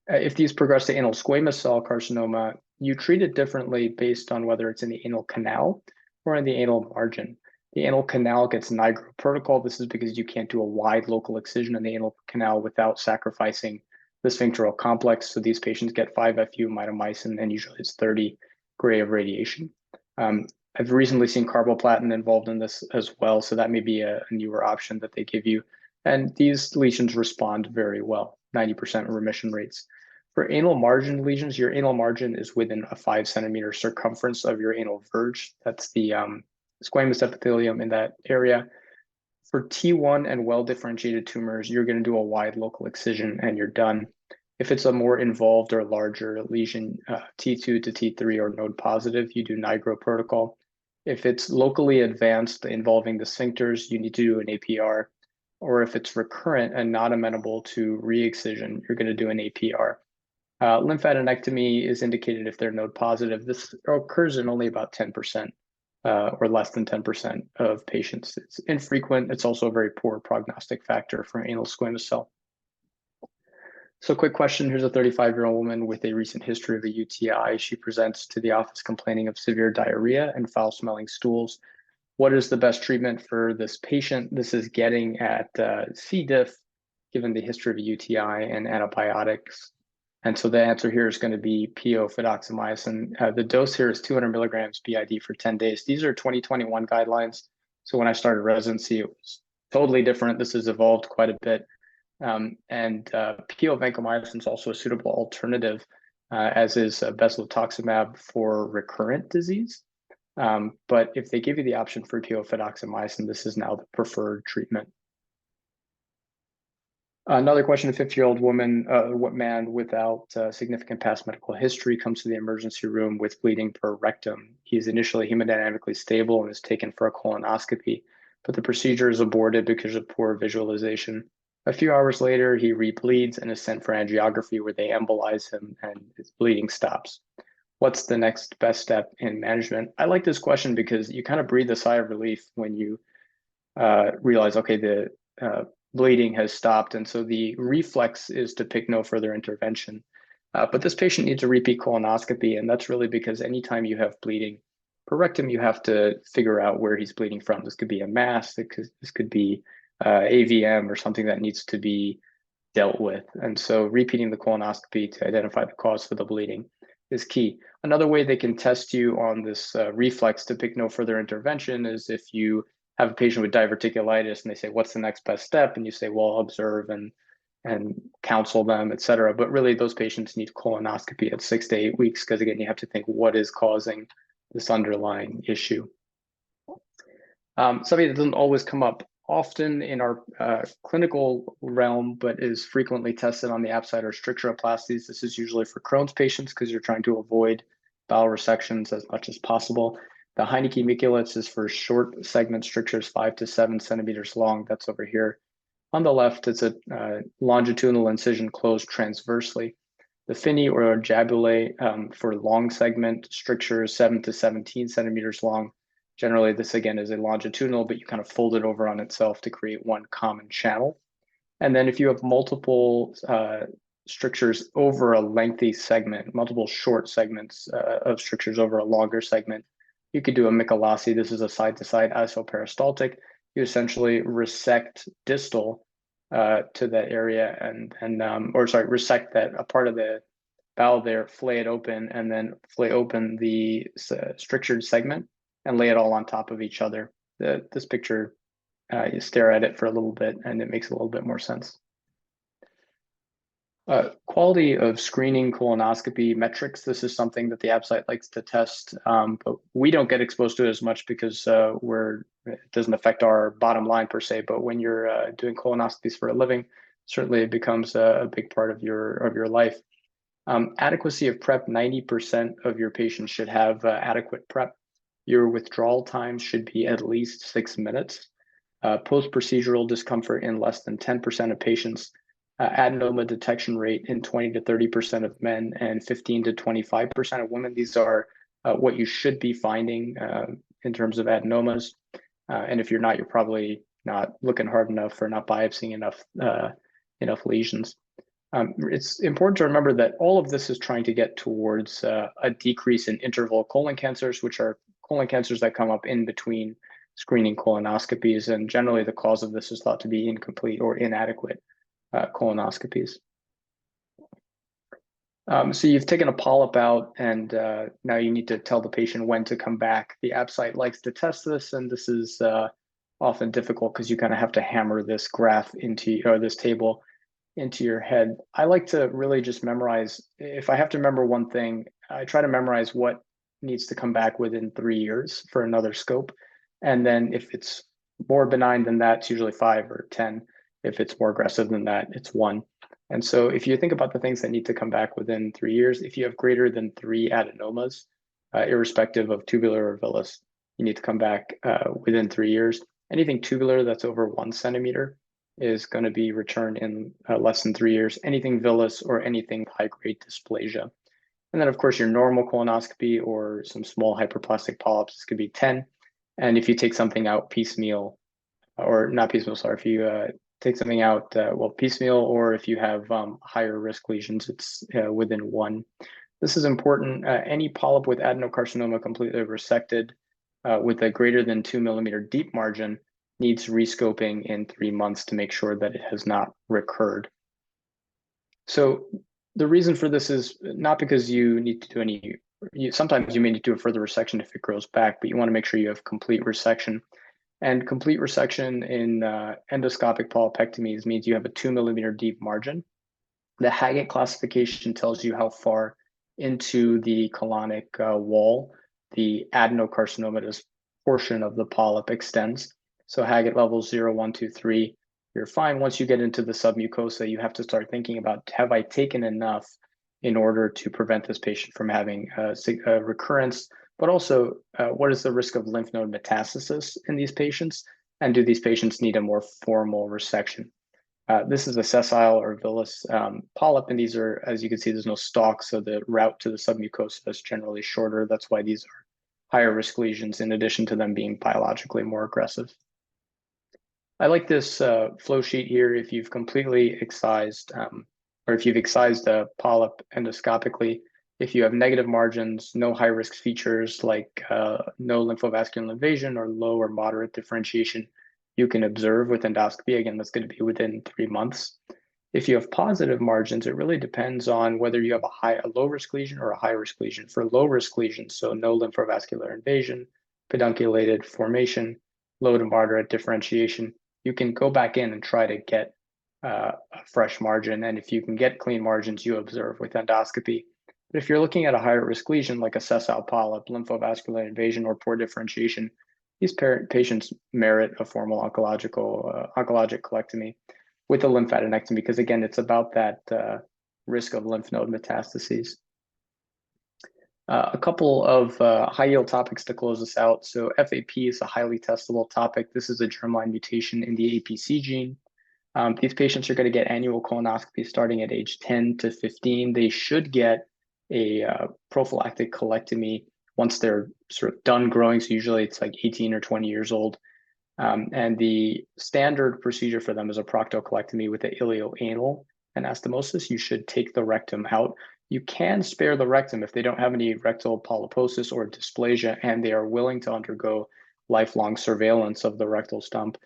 Speaker 4: If these progress to anal squamous cell carcinoma, you treat it differently based on whether it's in the anal canal or in the anal margin. The anal canal gets nigro protocol. This is because you can't do a wide local excision in the anal canal without sacrificing the sphincteral complex. So these patients get 5-FU mitomycin, and usually it's 30 gray of radiation. I've recently seen carboplatin involved in this as well, so that may be a newer option that they give you. And these lesions respond very well, 90% remission rates. For anal margin lesions, your anal margin is within a 5-centimeter circumference of your anal verge. That's the squamous epithelium in that area. For T1 and well-differentiated tumors, you're going to do a wide local excision and you're done. If it's a more involved or larger lesion, T2 to T3 or node positive, you do nigro protocol. If it's locally advanced involving the sphincters, you need to do an APR. Or if it's recurrent and not amenable to re-excision, you're going to do an APR. Lymphadenectomy is indicated if they're node positive. This occurs in only about 10% or less than 10% of patients. It's infrequent. It's also a very poor prognostic factor for anal squamous cell. So quick question, here's a 35-year-old woman with a recent history of a UTI. She presents to the office complaining of severe diarrhea and foul-smelling stools. What is the best treatment for this patient? This is getting at C. diff, given the history of a UTI and antibiotics. And so the answer here is going to be PO fidaxomicin. The dose here is 200 milligrams BID for 10 days. These are 2021 guidelines. So when I started residency, it was totally different. This has evolved quite a bit. PO vancomycin is also a suitable alternative, as is bezilotoxumab for recurrent disease. But if they give you the option for PO fidaxomicin, this is now the preferred treatment. Another question, a 50-year-old woman, man without significant past medical history comes to the emergency room with bleeding per rectum. He's initially hemodynamically stable and is taken for a colonoscopy, but the procedure is aborted because of poor visualization. A few hours later, he rebleeds and is sent for angiography where they embolize him and his bleeding stops. What's the next best step in management? I like this question because you kind of breathe a sigh of relief when you realize, okay, the bleeding has stopped. And so the reflex is to pick no further intervention. But this patient needs a repeat colonoscopy. And that's really because anytime you have bleeding per rectum, you have to figure out where he's bleeding from. This could be a mass, this could be AVM or something that needs to be dealt with. And so repeating the colonoscopy to identify the cause for the bleeding is key. Another way they can test you on this reflex to pick no further intervention is if you have a patient with diverticulitis and they say, what's the next best step? And you say, well, observe and counsel them, et cetera. But really those patients need colonoscopy at 6 to 8 weeks because again, you have to think what is causing this underlying issue. Something that doesn't always come up often in our clinical realm, but is frequently tested on the ABSITE or stricturoplasties. This is usually for Crohn's patients because you're trying to avoid bowel resections as much as possible. The Heineke Miculus is for short segment strictures, 5 to 7 centimeters long. That's over here. On the left, it's a longitudinal incision closed transversely. The Finney or Jabulé for long segment strictures, 7 to 17 centimeters long. Generally, this again is a longitudinal, but you kind of fold it over on itself to create one common channel. And then if you have multiple strictures over a lengthy segment, multiple short segments of strictures over a longer segment, you could do a Michelasi. This is a side-to-side isoperistaltic. You essentially resect distal to that area resect that a part of the bowel there, flay it open, and then flay open the strictured segment and lay it all on top of each other. This picture, you stare at it for a little bit and it makes a little bit more sense. Quality of screening colonoscopy metrics. This is something that the ABSITE likes to test, but we don't get exposed to it as much because it doesn't affect our bottom line per se. But when you're doing colonoscopies for a living, certainly it becomes a big part of your life. Adequacy of prep, 90% of your patients should have adequate prep. Your withdrawal time should be at least 6 minutes. Post-procedural discomfort in less than 10% of patients. Adenoma detection rate in 20 to 30% of men and 15 to 25% of women. These are what you should be finding in terms of adenomas. And if you're not, you're probably not looking hard enough or not biopsying enough lesions. It's important to remember that all of this is trying to get towards a decrease in interval colon cancers, which are colon cancers that come up in between screening colonoscopies. And generally, the cause of this is thought to be incomplete or inadequate colonoscopies. So you've taken a polyp out, and now you need to tell the patient when to come back. The ABSITE likes to test this, and this is often difficult because you kind of have to hammer this graph into, or this table into your head. I like to really just memorize. If I have to remember one thing, I try to memorize what needs to come back within 3 years for another scope. And then if it's more benign than that, it's usually 5 or 10. If it's more aggressive than that, it's 1. And so if you think about the things that need to come back within 3 years, if you have greater than 3 adenomas, irrespective of tubular or villus, you need to come back within 3 years. Anything tubular that's over 1 centimeter is going to be returned in less than 3 years. Anything villus or anything high-grade dysplasia. And then, of course, your normal colonoscopy or some small hyperplastic polyps could be 10. And if you take something out piecemeal, or not piecemeal, sorry, if you take something out, well, piecemeal, or if you have higher risk lesions, it's within 1. This is important. Any polyp with adenocarcinoma completely resected with a greater than 2 millimeter deep margin needs rescoping in 3 months to make sure that it has not recurred. So the reason for this is not because you need to do any, sometimes you may need to do a further resection if it grows back, but you want to make sure you have complete resection. And complete resection in endoscopic polypectomies means you have a 2 millimeter deep margin. The Haggett classification tells you how far into the colonic wall the adenocarcinomatous portion of the polyp extends. So Haggett levels 0, 1, 2, 3, you're fine. Once you get into the submucosa, you have to start thinking about, have I taken enough in order to prevent this patient from having a recurrence? But also, what is the risk of lymph node metastasis in these patients? And do these patients need a more formal resection? This is a sessile or villus polyp, and these are, as you can see, there's no stalk, so the route to the submucosa is generally shorter. That's why these are higher risk lesions, in addition to them being biologically more aggressive. I like this flow sheet here. If you've completely excised, or if you've excised a polyp endoscopically, if you have negative margins, no high risk features like no lymphovascular invasion or low or moderate differentiation, you can observe with endoscopy. Again, that's going to be within 3 months. If you have positive margins, it really depends on whether you have a low risk lesion or a high risk lesion. For low risk lesions, so no lymphovascular invasion, pedunculated formation, low to moderate differentiation, you can go back in and try to get a fresh margin. And if you can get clean margins, you observe with endoscopy. But if you're looking at a higher risk lesion like a sessile polyp, lymphovascular invasion, or poor differentiation, these patients merit a formal oncologic colectomy with a lymphadenectomy, because again, it's about that risk of lymph node metastases. A couple of high yield topics to close us out. So FAP is a highly testable topic. This is a germline mutation in the APC gene. These patients are going to get annual colonoscopy starting at age 10 to 15. They should get a prophylactic colectomy once they're sort of done growing. So usually it's like 18 or 20 years old. And the standard procedure for them is a proctocolectomy with the ilioanal anastomosis. You should take the rectum out. You can spare the rectum if they don't have any rectal polyposis or dysplasia, and they are willing to undergo lifelong surveillance of the rectal stump,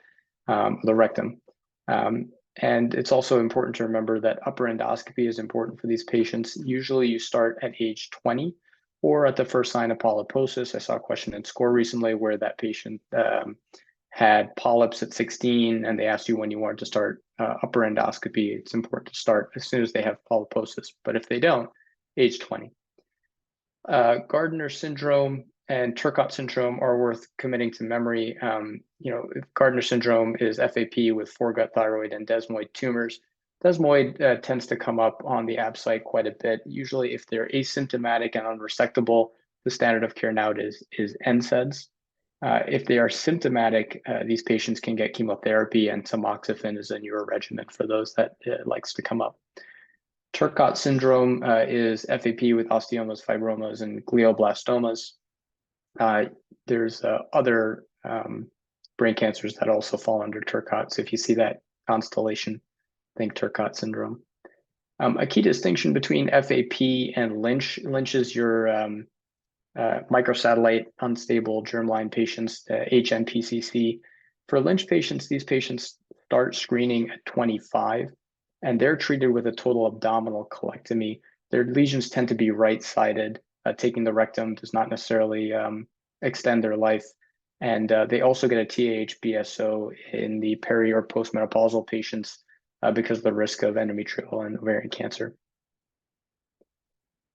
Speaker 4: the rectum. And it's also important to remember that upper endoscopy is important for these patients. Usually you start at age 20 or at the first sign of polyposis. I saw a question in SCORE recently where that patient had polyps at 16 and they asked you when you wanted to start upper endoscopy. It's important to start as soon as they have polyposis, but if they don't, age 20. Gardner syndrome and Turcot syndrome are worth committing to memory. Gardner syndrome is FAP with foregut thyroid and desmoid tumors. Desmoid tends to come up on the ABSITE quite a bit. Usually if they're asymptomatic and unresectable, the standard of care now is NSAIDs. If they are symptomatic, these patients can get chemotherapy, and tamoxifen is a newer regimen for those that likes to come up. Turcot syndrome is FAP with osteomas, fibromas, and glioblastomas. There's other brain cancers that also fall under Turcot. So if you see that constellation, think Turcot syndrome. A key distinction between FAP and Lynch. Lynch is your microsatellite unstable germline patients, HNPCC. For Lynch patients, these patients start screening at 25, and they're treated with a total abdominal colectomy. Their lesions tend to be right-sided. Taking the rectum does not necessarily extend their life. And they also get a TAH-BSO in the peri or postmenopausal patients because of the risk of endometrial and ovarian cancer.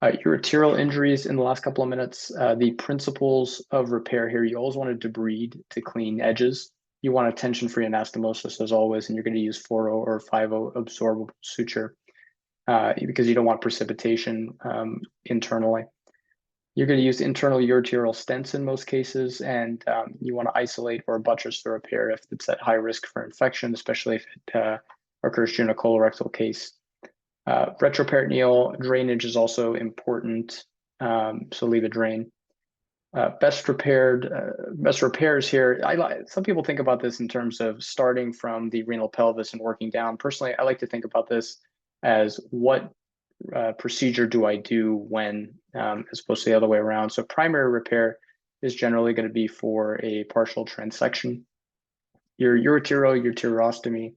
Speaker 4: Urothelial injuries in the last couple of minutes. The principles of repair here, you always want to debride to clean edges. You want a tension-free anastomosis as always, and you're going to use 4-0 or 5-0 absorbable suture because you don't want precipitation internally. You're going to use internal urothelial stents in most cases, and you want to isolate or buttress the repair if it's at high risk for infection, especially if it occurs during a colorectal case. Retroperitoneal drainage is also important, so leave a drain. Best repairs here. Some people think about this in terms of starting from the renal pelvis and working down. Personally, I like to think about this as what procedure do I do when, as opposed to the other way around. So primary repair is generally going to be for a partial transection. Your ureterostomy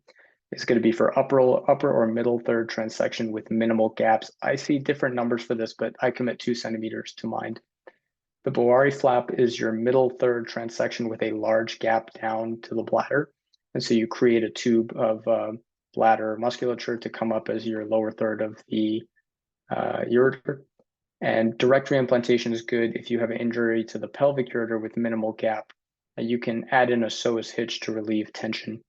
Speaker 4: is going to be for upper or middle third transection with minimal gaps. I see different numbers for this, but I commit 2 centimeters to mind. The Bowari flap is your middle third transection with a large gap down to the bladder. And so you create a tube of bladder musculature to come up as your lower third of the ureter. And direct reimplantation is good if you have an injury to the pelvic ureter with minimal gap. You can add in a psoas hitch to relieve tension.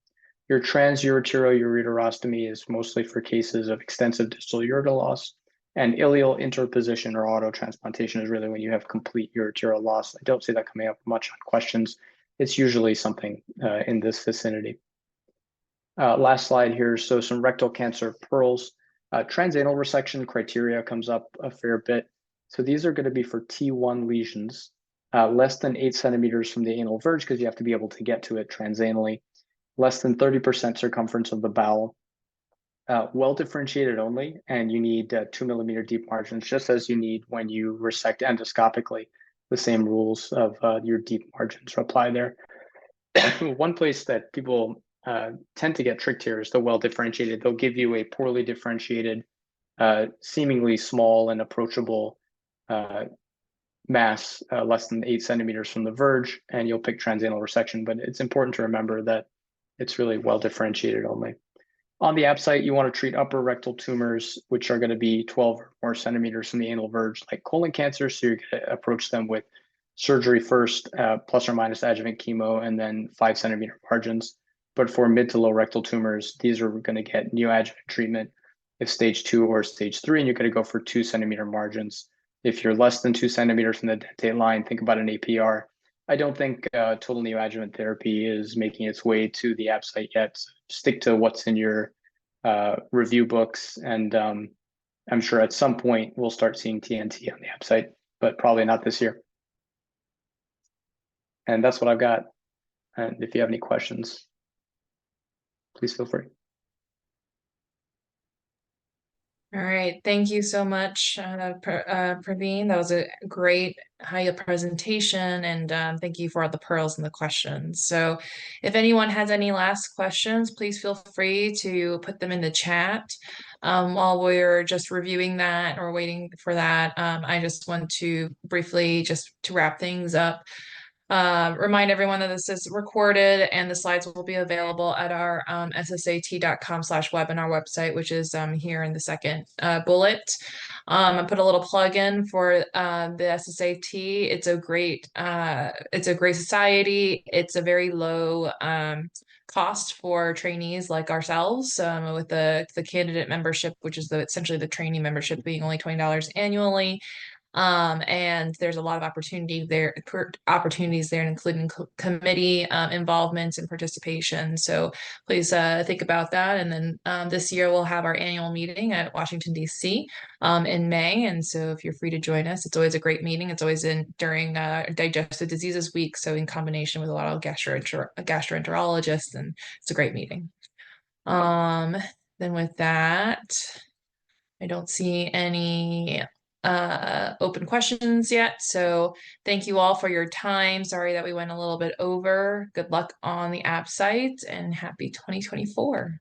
Speaker 4: Your transureteroureterostomy is mostly for cases of extensive distal ureter loss, and ileal interposition or autotransplantation is really when you have complete ureteral loss. I don't see that coming up much on questions. It's usually something in this vicinity. Last slide here. So some rectal cancer pearls. Transanal resection criteria comes up a fair bit. So these are going to be for T1 lesions, less than 8 centimeters from the anal verge because you have to be able to get to it transanally. Less than 30% circumference of the bowel, well differentiated only, and you need 2 millimeter deep margins, just as you need when you resect endoscopically. The same rules of your deep margins apply there. One place that people tend to get tricked here is the well differentiated. They'll give you a poorly differentiated, seemingly small and approachable mass, less than 8 centimeters from the verge, and you'll pick transanal resection. But it's important to remember that it's really well differentiated only. On the ABSITE, you want to treat upper rectal tumors, which are going to be 12 or more centimeters from the anal verge, like colon cancer. So you're going to approach them with surgery first, plus or minus adjuvant chemo, and then 5 centimeter margins. But for mid to low rectal tumors, these are going to get neoadjuvant treatment if stage 2 or stage 3, and you're going to go for 2 centimeter margins. If you're less than 2 centimeters from the dentate line, think about an APR. I don't think total neoadjuvant therapy is making its way to the ABSITE yet. So stick to what's in your review books, and I'm sure at some point we'll start seeing TNT on the ABSITE, but probably not this year. And that's what I've got. And if you have any questions, please feel free.
Speaker 1: All right, thank you so much, Praveen. That was a great high presentation, and thank you for all the pearls and the questions. So if anyone has any last questions, please feel free to put them in the chat. While we're just reviewing that or waiting for that, I just want to briefly, just to wrap things up, remind everyone that this is recorded and the slides will be available at our ssat.com/webinar website, which is here in the second bullet. I put a little plug in for the SSAT. It's a great society. It's a very low cost for trainees like ourselves, with the candidate membership, which is essentially the trainee membership being only $20 annually. And there's a lot of opportunities there, including committee involvement and participation. So please think about that. And then this year we'll have our annual meeting at Washington, D.C. In May. And so if you're free to join us, it's always a great meeting. It's always during Digestive Diseases Week. So in combination with a lot of gastroenterologists, and it's a great meeting. Then with that, I don't see any open questions yet. So thank you all for your time. Sorry that we went a little bit over. Good luck on the ABSITE and happy 2024.